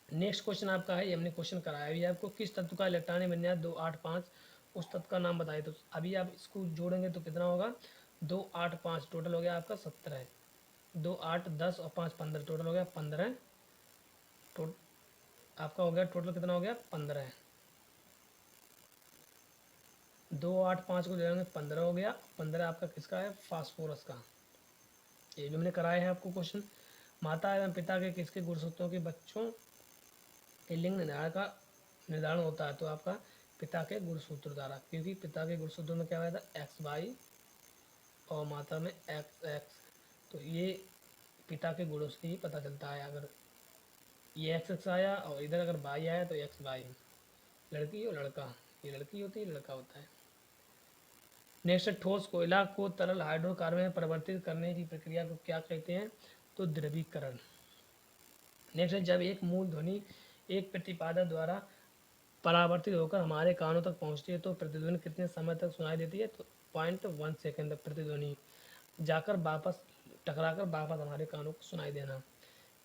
नेक्स्ट क्वेश्चन आपका है, ये हमने क्वेश्चन कराया भी आपको। किस तत्व का इलेक्ट्रॉनिक विन्यास 285? उस तत्व का नाम बताइए। तो अभी आप इसको जोड़ेंगे तो कितना होगा? 285 टोटल हो गया आपका 17। 2 8 10 और 5 15, टोटल हो गया 15। आपका हो गया टोटल कितना हो गया? 15। 2 8 5 को जोड़ेंगे 15 हो गया। 15 आपका किसका है? फास्फोरस का। ये भी हमने कराया है आपको क्वेश्चन। माता एवं पिता के किसके गुणसूत्रों के बच्चों के लिंग निर्धारण होता है? तो आपका पिता के गुणसूत्र द्वारा, क्योंकि पिता के गुणसूत्र में क्या आया था? एक्स वाई और माता में एक्स एक्स। तो ये पिता के गुणों से ही पता चलता है। अगर ये एक्स एक्स आया और इधर अगर वाई आया तो एक्स वाई। लड़की और लड़का, ये लड़की होती है, लड़का होता है। नेक्स्ट, ठोस कोयला को तरल हाइड्रोकार्बन में परिवर्तित करने की प्रक्रिया को क्या कहते हैं? तो द्रवीकरण। नेक्स्ट है, जब एक मूल ध्वनि एक प्रतिपादक द्वारा परावर्तित होकर हमारे कानों तक पहुंचती है तो प्रतिध्वनि कितने समय तक सुनाई देती है? तो 0.1 सेकेंड तक प्रतिध्वनि जाकर वापस टकराकर वापस हमारे कानों को सुनाई देना।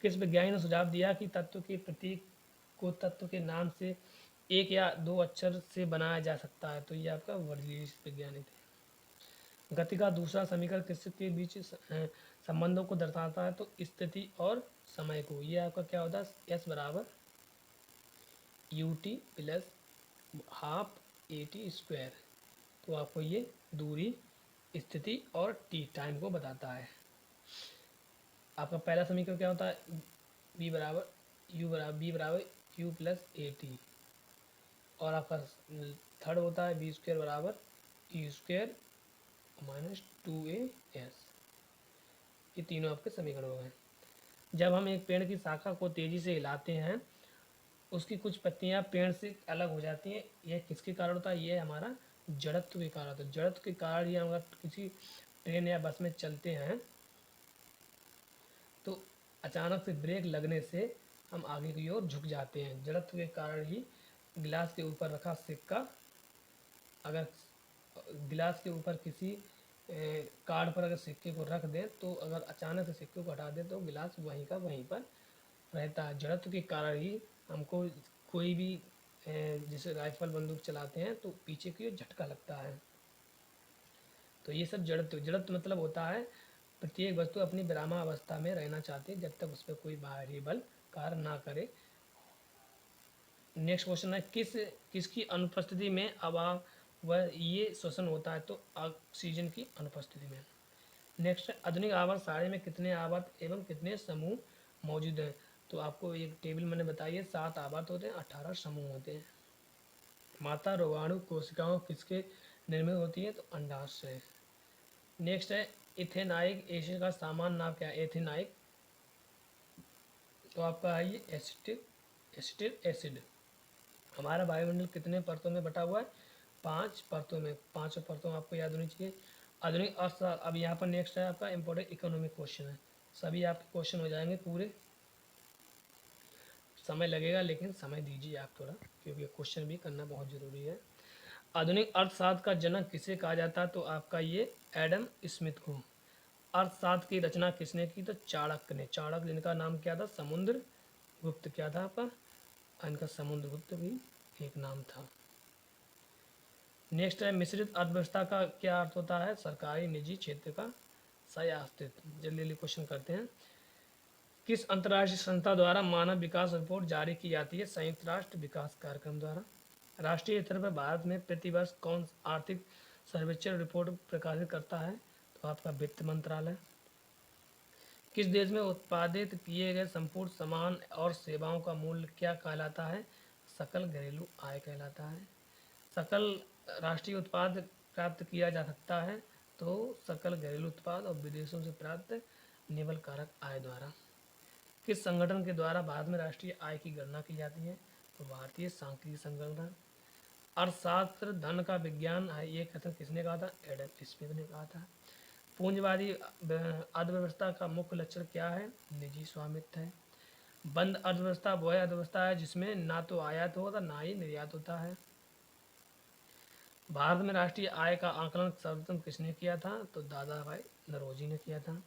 किस वैज्ञानिक ने सुझाव दिया कि तत्व के प्रतीक को तत्व के नाम से एक या दो अक्षर से बनाया जा सकता है? तो ये आपका वर्जिलियस वैज्ञानिक है। गति का दूसरा समीकरण किसके बीच संबंधों को दर्शाता है? तो स्थिति और समय को। ये आपका क्या होता है? एस बराबर U T plus half A T square. तो आपको ये दूरी, स्थिति और टी टाइम को बताता है। आपका पहला समीकरण क्या होता है? बी बराबर बी बराबर यू प्लस ए टी। और आपका थर्ड होता है बी स्क्वायर बराबर यू स्क्वायर माइनस 2a/s। ये तीनों आपके समीकरण हो गए। जब हम एक पेड़ की शाखा को तेजी से हिलाते हैं, उसकी कुछ पत्तियां पेड़ से अलग हो जाती हैं। यह किसके कारण होता है? ये हमारा जड़त्व के कारण होता है। जड़त्व के कारण ही हम अगर किसी ट्रेन या बस में चलते हैं तो अचानक से ब्रेक लगने से हम आगे की ओर झुक जाते हैं। जड़त्व के कारण ही गिलास के ऊपर रखा सिक्का, अगर गिलास के ऊपर किसी कार्ड पर अगर सिक्के को रख दें तो अगर अचानक से सिक्के को हटा दें तो गिलास वहीं का वहीं पर रहता है। जड़त्व के कारण ही हमको कोई भी जैसे राइफल बंदूक चलाते हैं तो पीछे की ओर झटका लगता है। तो ये सब जड़त्व मतलब होता है प्रत्येक वस्तु अपनी विरामावस्था में रहना चाहती है जब तक उस पर कोई बाहरी बल कार्य ना करे। नेक्स्ट क्वेश्चन है, किसकी अनुपस्थिति में अभाव वह ये श्वसन होता है? तो ऑक्सीजन की अनुपस्थिति में। नेक्स्ट है, आधुनिक आवर्त सारणी में कितने आवर्त एवं कितने समूह मौजूद हैं? तो आपको एक टेबल मैंने बताई है, 7 आवर्त होते हैं, 18 समूह होते हैं। माता रोगाणु कोशिकाओं किसके निर्मित होती है? तो अंडाशय से। नेक्स्ट है, इथेनाइक एसिड का सामान्य नाम क्या है? एथेनाइक। तो आपका है ये एसिटिक एसिड। हमारा वायुमंडल कितने परतों में बटा हुआ है? 5 परतों में। 5 परतों आपको याद होनी चाहिए। आधुनिक अर्थशास्त्र। अब यहाँ पर नेक्स्ट है आपका इंपॉर्टेंट इकोनॉमिक क्वेश्चन है। सभी आपके क्वेश्चन हो जाएंगे पूरे। समय लगेगा लेकिन समय दीजिए आप थोड़ा, क्योंकि क्वेश्चन भी करना बहुत ज़रूरी है। आधुनिक अर्थशास्त्र का जनक किसे कहा जाता है? तो आपका ये एडम स्मिथ को। अर्थशास्त्र की रचना किसने की? तो चाणक्य ने। चाणक्य जिनका नाम क्या था? समुद्र गुप्त। क्या था आपका? इनका समुद्र गुप्त भी एक नाम था। नेक्स्ट है, मिश्रित अर्थव्यवस्था का क्या अर्थ होता है? सरकारी निजी क्षेत्र का सह अस्तित्व। जल्दी जल्दी क्वेश्चन करते हैं। किस अंतर्राष्ट्रीय संस्था द्वारा मानव विकास रिपोर्ट जारी की जाती है? संयुक्त राष्ट्र विकास कार्यक्रम द्वारा। राष्ट्रीय स्तर पर भारत में प्रतिवर्ष कौन आर्थिक सर्वेक्षण रिपोर्ट प्रकाशित करता है? तो आपका वित्त मंत्रालय। किस देश में उत्पादित किए गए संपूर्ण सामान और सेवाओं का मूल्य क्या कहलाता है? सकल घरेलू आय कहलाता है। सकल राष्ट्रीय उत्पाद प्राप्त किया जा सकता है तो सकल घरेलू उत्पाद और विदेशों से प्राप्त निवल कारक आय द्वारा। किस संगठन के द्वारा भारत में राष्ट्रीय आय की गणना की जाती है? तो भारतीय सांख्यिकी संगठन। अर्थशास्त्र धन का विज्ञान है, ये कथन किसने कहा था? एडम स्मिथ ने कहा था। पूंजीवादी अर्थव्यवस्था का मुख्य लक्षण क्या है? निजी स्वामित्व है। बंद अर्थव्यवस्था वह अर्थव्यवस्था है जिसमें ना तो आयात होता ना ही निर्यात होता है। भारत में राष्ट्रीय आय का आकलन सर्वप्रथम किसने किया था? तो दादा भाई नौरोजी ने किया था।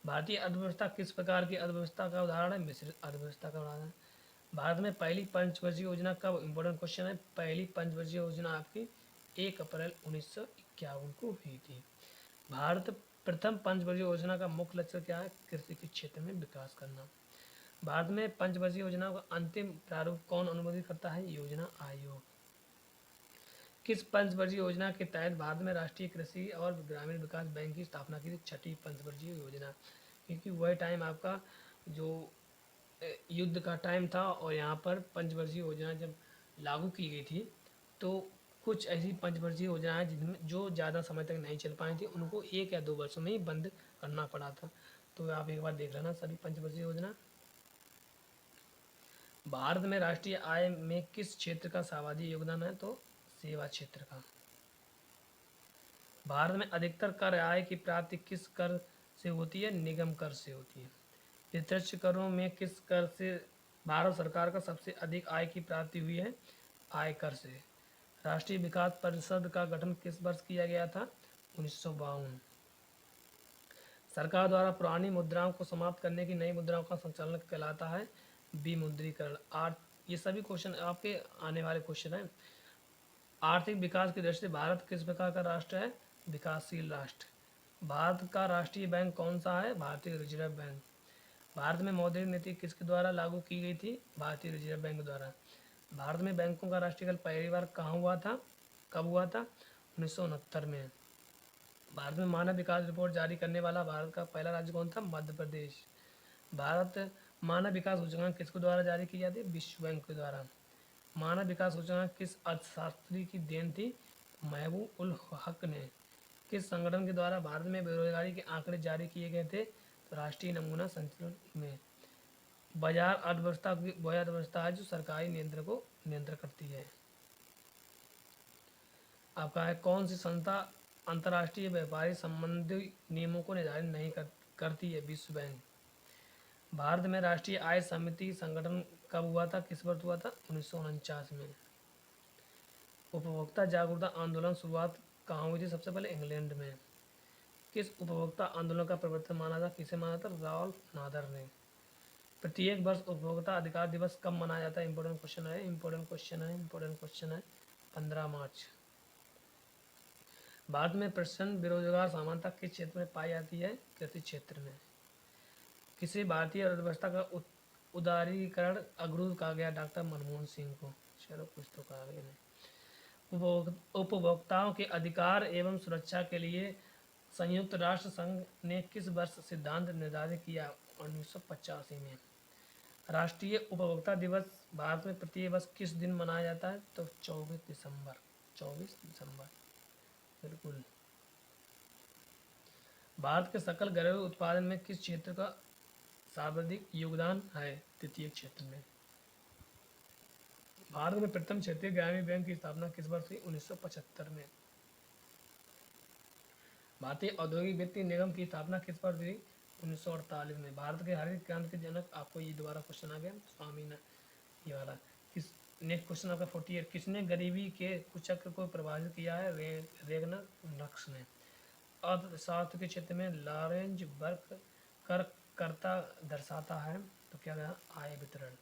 भारतीय अर्थव्यवस्था किस प्रकार की अर्थव्यवस्था का उदाहरण है? मिश्रित अर्थव्यवस्था का उदाहरण है। भारत में पहली पंचवर्षीय योजना कब? इम्पोर्टेंट क्वेश्चन है। पहली पंचवर्षीय योजना आपकी 1 अप्रैल 1951 को हुई थी। भारत प्रथम पंचवर्षीय योजना का मुख्य लक्ष्य क्या है? कृषि के क्षेत्र में विकास करना। भारत में पंचवर्षीय योजना का अंतिम प्रारूप कौन अनुमोदित करता है? योजना आयोग। किस पंचवर्षीय योजना के तहत भारत में राष्ट्रीय कृषि और ग्रामीण विकास बैंक की स्थापना की थी? छठी पंचवर्षीय योजना, क्योंकि वह टाइम आपका जो युद्ध का टाइम था और यहाँ पर पंचवर्षीय योजना जब लागू की गई थी तो कुछ ऐसी पंचवर्षीय योजनाएं जिनमें जो ज़्यादा समय तक नहीं चल पाई थी उनको 1 या 2 वर्षों में ही बंद करना पड़ा था। तो आप एक बार देख लेना सभी पंचवर्षीय योजना। भारत में राष्ट्रीय आय में किस क्षेत्र का सर्वाधिक योगदान है? तो सेवा क्षेत्र का। भारत में अधिकतर कर आय की प्राप्ति किस कर से होती है? निगम कर से होती है। प्रत्यक्ष करों में किस कर से भारत सरकार का सबसे अधिक आय की प्राप्ति हुई है? आयकर से। राष्ट्रीय विकास परिषद का गठन किस वर्ष किया गया था? 1952। सरकार द्वारा पुरानी मुद्राओं को समाप्त करने की नई मुद्राओं का संचालन कहलाता है विमुद्रीकरण। ये सभी क्वेश्चन आपके आने वाले क्वेश्चन हैं। आर्थिक विकास की दृष्टि से भारत किस प्रकार का राष्ट्र है? विकासशील राष्ट्र। भारत का राष्ट्रीय बैंक कौन सा है? भारतीय रिजर्व बैंक। भारत में मौद्रिक नीति किसके द्वारा लागू की गई थी? भारतीय रिजर्व बैंक द्वारा। भारत में बैंकों का राष्ट्रीयकरण पहली बार कहाँ हुआ था? कब हुआ था? 1969 में। भारत में मानव विकास रिपोर्ट जारी करने वाला भारत का पहला राज्य कौन था? मध्य प्रदेश। भारत मानव विकास सूचकांक किसके द्वारा जारी की जाती है? विश्व बैंक के द्वारा। मानव विकास सूचकांक किस अर्थशास्त्री की देन थी? महबूब उल हक ने। किस संगठन के द्वारा भारत में बेरोजगारी के आंकड़े जारी किए गए थे? तो राष्ट्रीय नमूना संचलन में। बाजार अर्थव्यवस्था वह अर्थव्यवस्था है जो सरकारी नियंत्रण को नियंत्रण करती है। आपका है कौन सी संस्था अंतर्राष्ट्रीय व्यापारी संबंधी नियमों को निर्धारित नहीं करती है? विश्व बैंक। भारत में राष्ट्रीय आय समिति संगठन कब हुआ था? किस वर्ष हुआ था? 1949 में। उपभोक्ता जागरूकता आंदोलन शुरुआत कहाँ हुई थी? सबसे पहले इंग्लैंड में। किस उपभोक्ता आंदोलन का प्रवर्तन माना था? किसे माना था? राल्फ नादर ने। प्रत्येक वर्ष उपभोक्ता अधिकार दिवस कब मनाया जाता है? इंपॉर्टेंट क्वेश्चन है, इंपॉर्टेंट क्वेश्चन है, इंपॉर्टेंट क्वेश्चन है। 15 मार्च। भारत में प्रचंड बेरोजगार सामान्यतः किस क्षेत्र में पाई जाती है? कृषि क्षेत्र में। किसी भारतीय अर्थव्यवस्था का उदारीकरण अग्रदूत कहा गया? डॉक्टर मनमोहन सिंह को। चलो कुछ तो कहा गया नहीं। उपभोक्ताओं के अधिकार एवं सुरक्षा के लिए संयुक्त राष्ट्र संघ ने किस वर्ष सिद्धांत निर्धारित किया? 1985 में। राष्ट्रीय उपभोक्ता दिवस भारत में प्रत्येक वर्ष किस दिन मनाया जाता है? तो 24 दिसंबर। 24 दिसंबर, बिल्कुल। भारत के सकल घरेलू उत्पादन में किस क्षेत्र का सर्वाधिक योगदान है? तृतीय क्षेत्र में। भारत में प्रथम क्षेत्रीय ग्रामीण बैंक की स्थापना किस वर्ष हुई? 1975 में। भारतीय औद्योगिक वित्तीय निगम की स्थापना किस वर्ष हुई? 1948 में। भारत के हरित क्रांति के जनक, आपको ये दोबारा क्वेश्चन आ गया स्वामीनाथन, ये वाला। किस नेक्स्ट क्वेश्चन आपका 48, किसने गरीबी के कुचक्र को प्रभावित किया है? रेगनर नक्श ने। अर्थशास्त्र के क्षेत्र में लॉरेंज बर्क कर्ता दर्शाता है, तो क्या कहा? आय वितरण।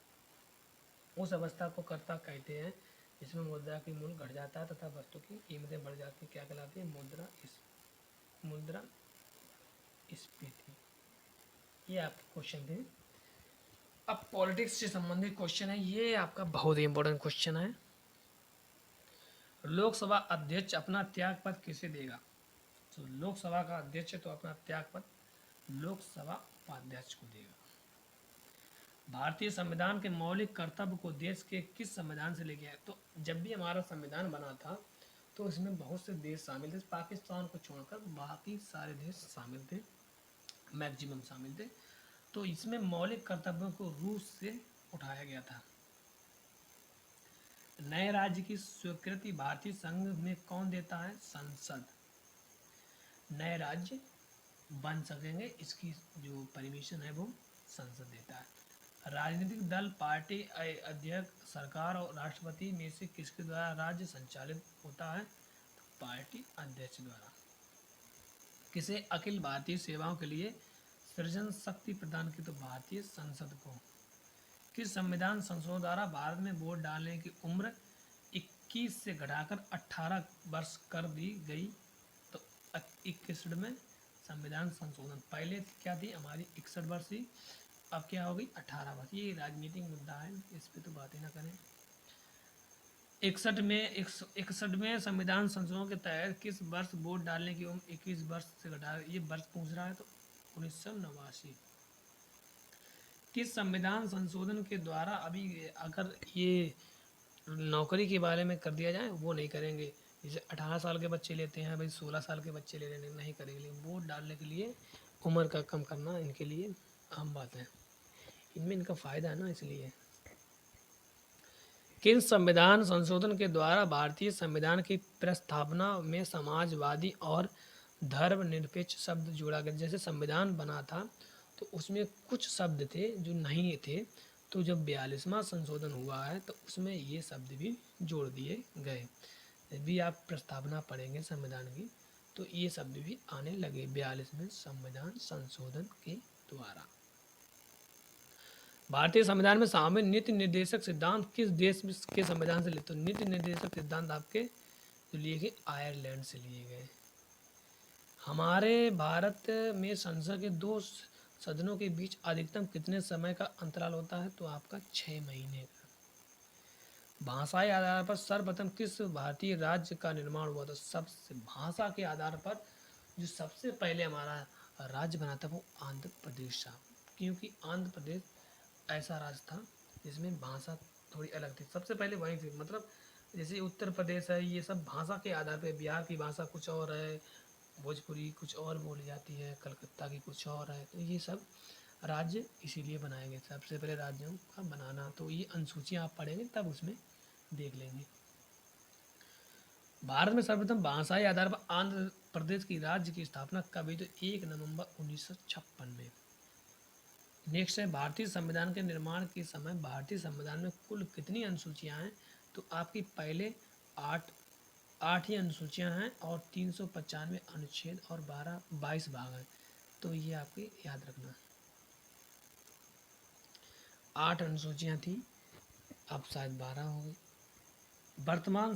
उस अवस्था को कर्ता कहते हैं जिसमें मुद्रा की मूल्य घट जाता है तथा वस्तु की कीमतें बढ़ जाती है। क्या कहलाती है? मुद्रास्फीति। ये आपके क्वेश्चन थे। अब पॉलिटिक्स से संबंधित क्वेश्चन है, ये आपका बहुत ही इंपॉर्टेंट क्वेश्चन है। लोकसभा अध्यक्ष अपना त्यागपत्र किसे देगा? तो लोकसभा का अध्यक्ष तो अपना त्यागपत्र लोकसभा उपाध्यक्ष को देगा। भारतीय संविधान के मौलिक कर्तव्य को देश के किस संविधान से लेके आए? तो जब भी हमारा संविधान बना था तो इसमें बहुत से देश शामिल थे, पाकिस्तान को छोड़कर बाकी सारे देश शामिल थे, मैक्सिमम शामिल थे। तो इसमें मौलिक कर्तव्यों को रूस से उठाया गया था। नए राज्य की स्वीकृति भारतीय संघ में कौन देता है? संसद। नए राज्य बन सकेंगे इसकी जो परमिशन है वो संसद देता है। राजनीतिक दल, पार्टी अध्यक्ष, सरकार और राष्ट्रपति में से किसके द्वारा राज्य संचालित होता है? तो पार्टी अध्यक्ष द्वारा। किसे अखिल भारतीय सेवाओं के लिए सृजन शक्ति प्रदान की? तो भारतीय संसद को। किस संविधान संशोधन द्वारा भारत में वोट डालने की उम्र 21 से घटाकर 18 वर्ष कर दी गई? तो 61 में संविधान संशोधन। पहले क्या थी हमारी? 61 वर्ष थी, अब क्या हो गई? 18 वर्ष। ये राजनीतिक मुद्दा है, इस पर तो बात ही ना करें। 61वें संविधान संशोधन के तहत किस वर्ष वोट डालने की उम्र 21 वर्ष से घटा, ये वर्ष पूछ रहा है तो 1989। किस संविधान संशोधन के द्वारा अभी अगर ये नौकरी के बारे में कर दिया जाए वो नहीं करेंगे, जैसे 18 साल के बच्चे लेते हैं भाई, 16 साल के बच्चे ले लेने नहीं करेंगे, लेकिन वोट डालने के लिए उम्र का कम करना इनके लिए आम बात है, इनमें इनका फ़ायदा है ना, इसलिए। किन संविधान संशोधन के द्वारा भारतीय संविधान की प्रस्तावना में समाजवादी और धर्मनिरपेक्ष शब्द जोड़ा गया? जैसे संविधान बना था तो उसमें कुछ शब्द थे जो नहीं थे, तो जब 42वां संशोधन हुआ है तो उसमें ये शब्द भी जोड़ दिए गए। जब भी आप प्रस्तावना पढ़ेंगे संविधान की तो ये शब्द भी आने लगे 42वें संविधान संशोधन के द्वारा। भारतीय संविधान में शामिल नीति निर्देशक सिद्धांत किस देश के संविधान से लिए? तो नीति निर्देशक सिद्धांत आपके जो लिए गए आयरलैंड से लिए गए। हमारे भारत में संसद के 2 सदनों के बीच अधिकतम कितने समय का अंतराल होता है? तो आपका 6 महीने का। भाषाई आधार पर सर्वप्रथम किस भारतीय राज्य का निर्माण हुआ था? सबसे भाषा के आधार पर जो सबसे पहले हमारा राज्य बना था वो आंध्र प्रदेश था, क्योंकि आंध्र प्रदेश ऐसा राज्य था जिसमें भाषा थोड़ी अलग थी, सबसे पहले वहीं थी। मतलब जैसे उत्तर प्रदेश है, ये सब भाषा के आधार पर, बिहार की भाषा कुछ और है, भोजपुरी कुछ और बोली जाती है, कलकत्ता की कुछ और है, तो ये सब राज्य इसीलिए बनाए गए। सबसे पहले राज्यों का बनाना, तो ये अनुसूचियाँ आप पढ़ेंगे तब उसमें देख लेंगे। भारत में सर्वप्रथम भाषाई आधार पर आंध्र प्रदेश की राज्य की स्थापना कब हुई? तो 1 नवंबर 1956 में। नेक्स्ट है भारतीय संविधान के निर्माण के समय भारतीय संविधान में कुल कितनी अनुसूचियां हैं? तो आपकी पहले 8 ही अनुसूचियां हैं और 395 अनुच्छेद और 22 भाग हैं, तो ये आपके याद रखना। 8 अनुसूचियां थी, अब शायद 12 हो गई। वर्तमान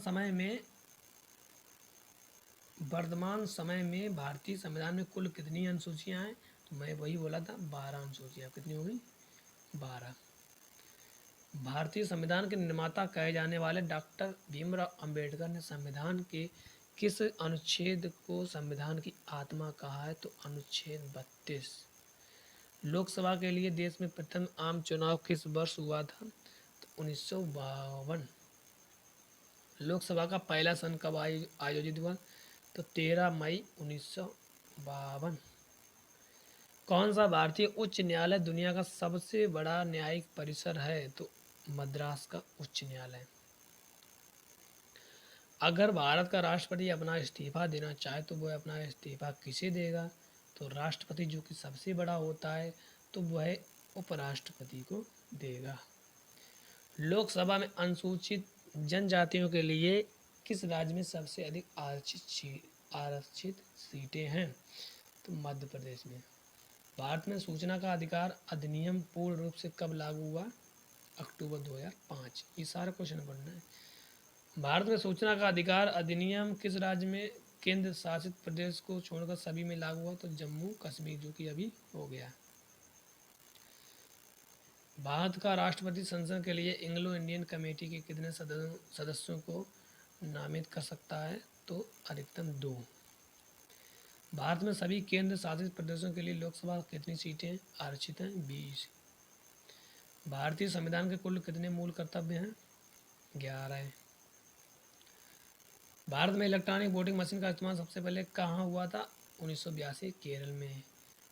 समय में भारतीय संविधान में कुल कितनी अनुसूचियां हैं? तो मैं वही बोला था 12 अनुसूचियां। कितनी हो गई? 12। भारतीय संविधान के निर्माता कहे जाने वाले डॉक्टर भीमराव अंबेडकर ने संविधान के किस अनुच्छेद को संविधान की आत्मा कहा है? तो अनुच्छेद 32। लोकसभा के लिए देश में प्रथम आम चुनाव किस वर्ष हुआ था? तो 1952। लोकसभा का पहला सत्र कब आयोजित हुआ? तो 13 मई 1952। कौन सा भारतीय उच्च न्यायालय दुनिया का सबसे बड़ा न्यायिक परिसर है? तो मद्रास का उच्च न्यायालय। अगर भारत का राष्ट्रपति अपना इस्तीफा देना चाहे तो वह अपना इस्तीफा किसे देगा? तो राष्ट्रपति जो कि सबसे बड़ा होता है तो वह उपराष्ट्रपति को देगा। लोकसभा में अनुसूचित जनजातियों के लिए किस राज्य में सबसे अधिक आरक्षित सीटें हैं? तो मध्य प्रदेश में। भारत में सूचना का अधिकार अधिनियम पूर्ण रूप से कब लागू हुआ? अक्टूबर 2005। ये सारा क्वेश्चन पढ़ना है। भारत में सूचना का अधिकार अधिनियम किस राज्य में केंद्र शासित प्रदेश को छोड़कर सभी में लागू हुआ? तो जम्मू कश्मीर, जो कि अभी हो गया। भारत का राष्ट्रपति संसद के लिए एंग्लो इंडियन कमेटी के कितने सदस्यों को नामित कर सकता है? तो अधिकतम 2। भारत में सभी केंद्र शासित प्रदेशों के लिए लोकसभा कितनी सीटें आरक्षित हैं? 20। भारतीय संविधान के कुल कितने मूल कर्तव्य हैं? 11। भारत में इलेक्ट्रॉनिक वोटिंग मशीन का इस्तेमाल सबसे पहले कहाँ हुआ था? 1982 केरल में।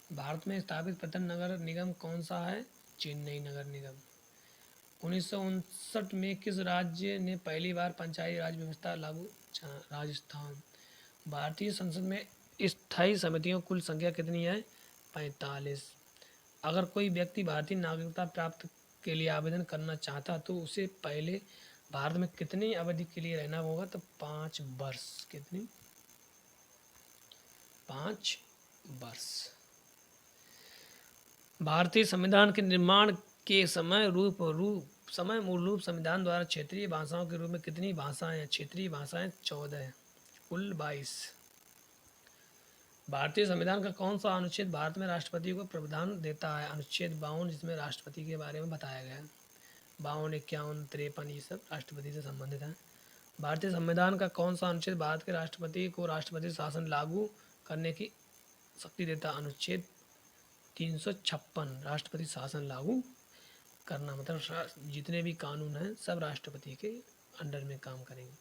भारत में स्थापित प्रथम नगर निगम कौन सा है? चेन्नई नगर निगम। 1959 में किस राज्य ने पहली बार पंचायती राज व्यवस्था लागू? राजस्थान। भारतीय संसद में स्थायी समितियों कुल संख्या कितनी है? 45। अगर कोई व्यक्ति भारतीय नागरिकता प्राप्त के लिए आवेदन करना चाहता तो उसे पहले भारत में कितनी अवधि के लिए रहना होगा? तो 5 वर्ष। कितनी? 5 वर्ष। भारतीय संविधान के निर्माण के समय मूल रूप संविधान द्वारा क्षेत्रीय भाषाओं के रूप में कितनी भाषाएं हैं? क्षेत्रीय भाषाएं 14, कुल 22। भारतीय संविधान का कौन सा अनुच्छेद भारत में राष्ट्रपति को प्रावधान देता है? अनुच्छेद 52, जिसमें राष्ट्रपति के बारे में बताया गया है। 52, 51, 53 ये सब राष्ट्रपति से संबंधित हैं। भारतीय संविधान का कौन सा अनुच्छेद भारत के राष्ट्रपति को राष्ट्रपति शासन लागू करने की शक्ति देता? अनुच्छेद 356। राष्ट्रपति शासन लागू करना मतलब जितने भी कानून हैं सब राष्ट्रपति के अंडर में काम करेंगे।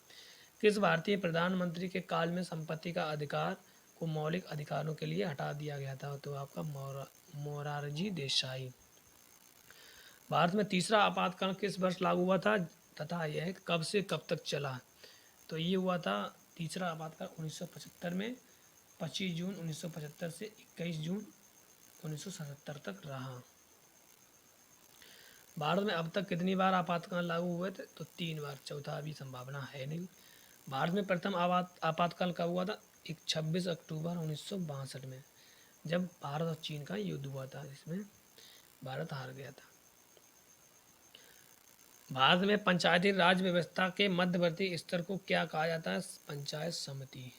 किस भारतीय प्रधानमंत्री के काल में संपत्ति का अधिकार को मौलिक अधिकारों के लिए हटा दिया गया था? तो आपका मोरारजी देसाई। भारत में तीसरा आपातकाल किस वर्ष लागू हुआ था तथा यह कब से कब तक चला? तो ये हुआ था तीसरा आपातकाल 1975 में, 25 जून 1975 से 21 जून 1977 तक रहा। भारत में अब तक कितनी बार आपातकाल लागू हुए थे? तो 3 बार, चौथा अभी संभावना है नहीं। भारत में प्रथम आपातकाल कब हुआ था? 26 अक्टूबर 1962 में, जब भारत और चीन का युद्ध हुआ था, इसमें भारत हार गया था। भारत में पंचायती राज व्यवस्था के मध्यवर्ती स्तर को क्या कहा जाता है? पंचायत समिति।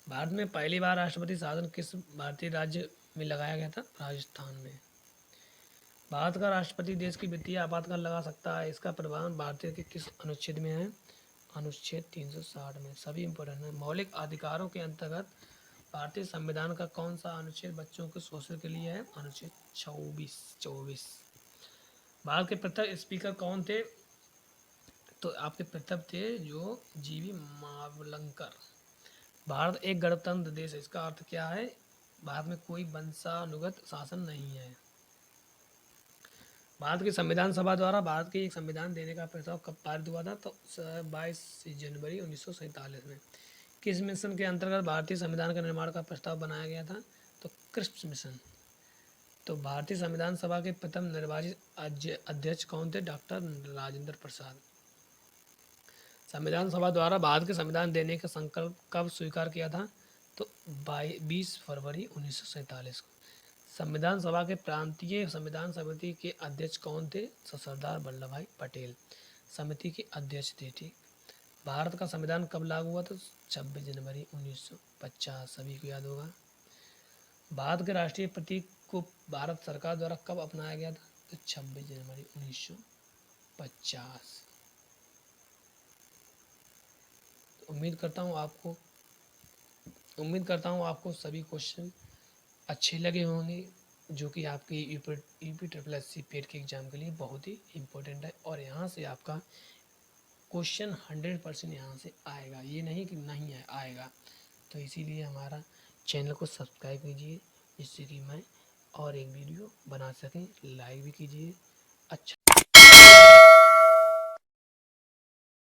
भारत में पहली बार राष्ट्रपति शासन किस भारतीय राज्य में लगाया गया था? राजस्थान में। भारत का राष्ट्रपति देश की वित्तीय आपातकाल लगा सकता है, इसका प्रावधान भारतीय के किस अनुच्छेद में है? अनुच्छेद 360 में। सभी इंपॉर्टेंट है। मौलिक अधिकारों के अंतर्गत भारतीय संविधान का कौन सा अनुच्छेद बच्चों के शोषण के लिए है? अनुच्छेद 24। भारत के प्रथम स्पीकर कौन थे? तो आपके प्रथम थे जो जीवी मावलंकर। भारत एक गणतंत्र देश है, इसका अर्थ क्या है? भारत में कोई वंशानुगत शासन नहीं है। भारत की संविधान सभा द्वारा भारत के एक संविधान देने का प्रस्ताव कब पारित हुआ था? तो 22 जनवरी 1947 में। किस मिशन के अंतर्गत भारतीय संविधान के निर्माण का प्रस्ताव बनाया गया था? तो क्रिप्स मिशन। तो भारतीय संविधान सभा के प्रथम निर्वाचित अध्यक्ष कौन थे? डॉक्टर राजेंद्र प्रसाद। संविधान सभा द्वारा भारत के संविधान देने का संकल्प कब स्वीकार किया था? तो 20 फरवरी 1947 को। संविधान सभा के प्रांतीय संविधान समिति के अध्यक्ष कौन थे? सरदार वल्लभ भाई पटेल समिति के अध्यक्ष थे। ठीक। भारत का संविधान कब लागू हुआ? तो 26 जनवरी 1950। सभी को याद होगा। भारत के राष्ट्रीय प्रतीक को भारत सरकार द्वारा कब अपनाया गया था? तो 26 जनवरी 1950। उम्मीद करता हूँ आपको सभी क्वेश्चन अच्छे लगे होंगे, जो कि आपकी UP triple S C PET के एग्ज़ाम के लिए बहुत ही इम्पोर्टेंट है। और यहाँ से आपका क्वेश्चन 100% यहाँ से आएगा, ये नहीं कि नहीं आएगा। तो इसीलिए हमारा चैनल को सब्सक्राइब कीजिए, जिससे कि मैं और एक वीडियो बना सकें। लाइक भी कीजिए। अच्छा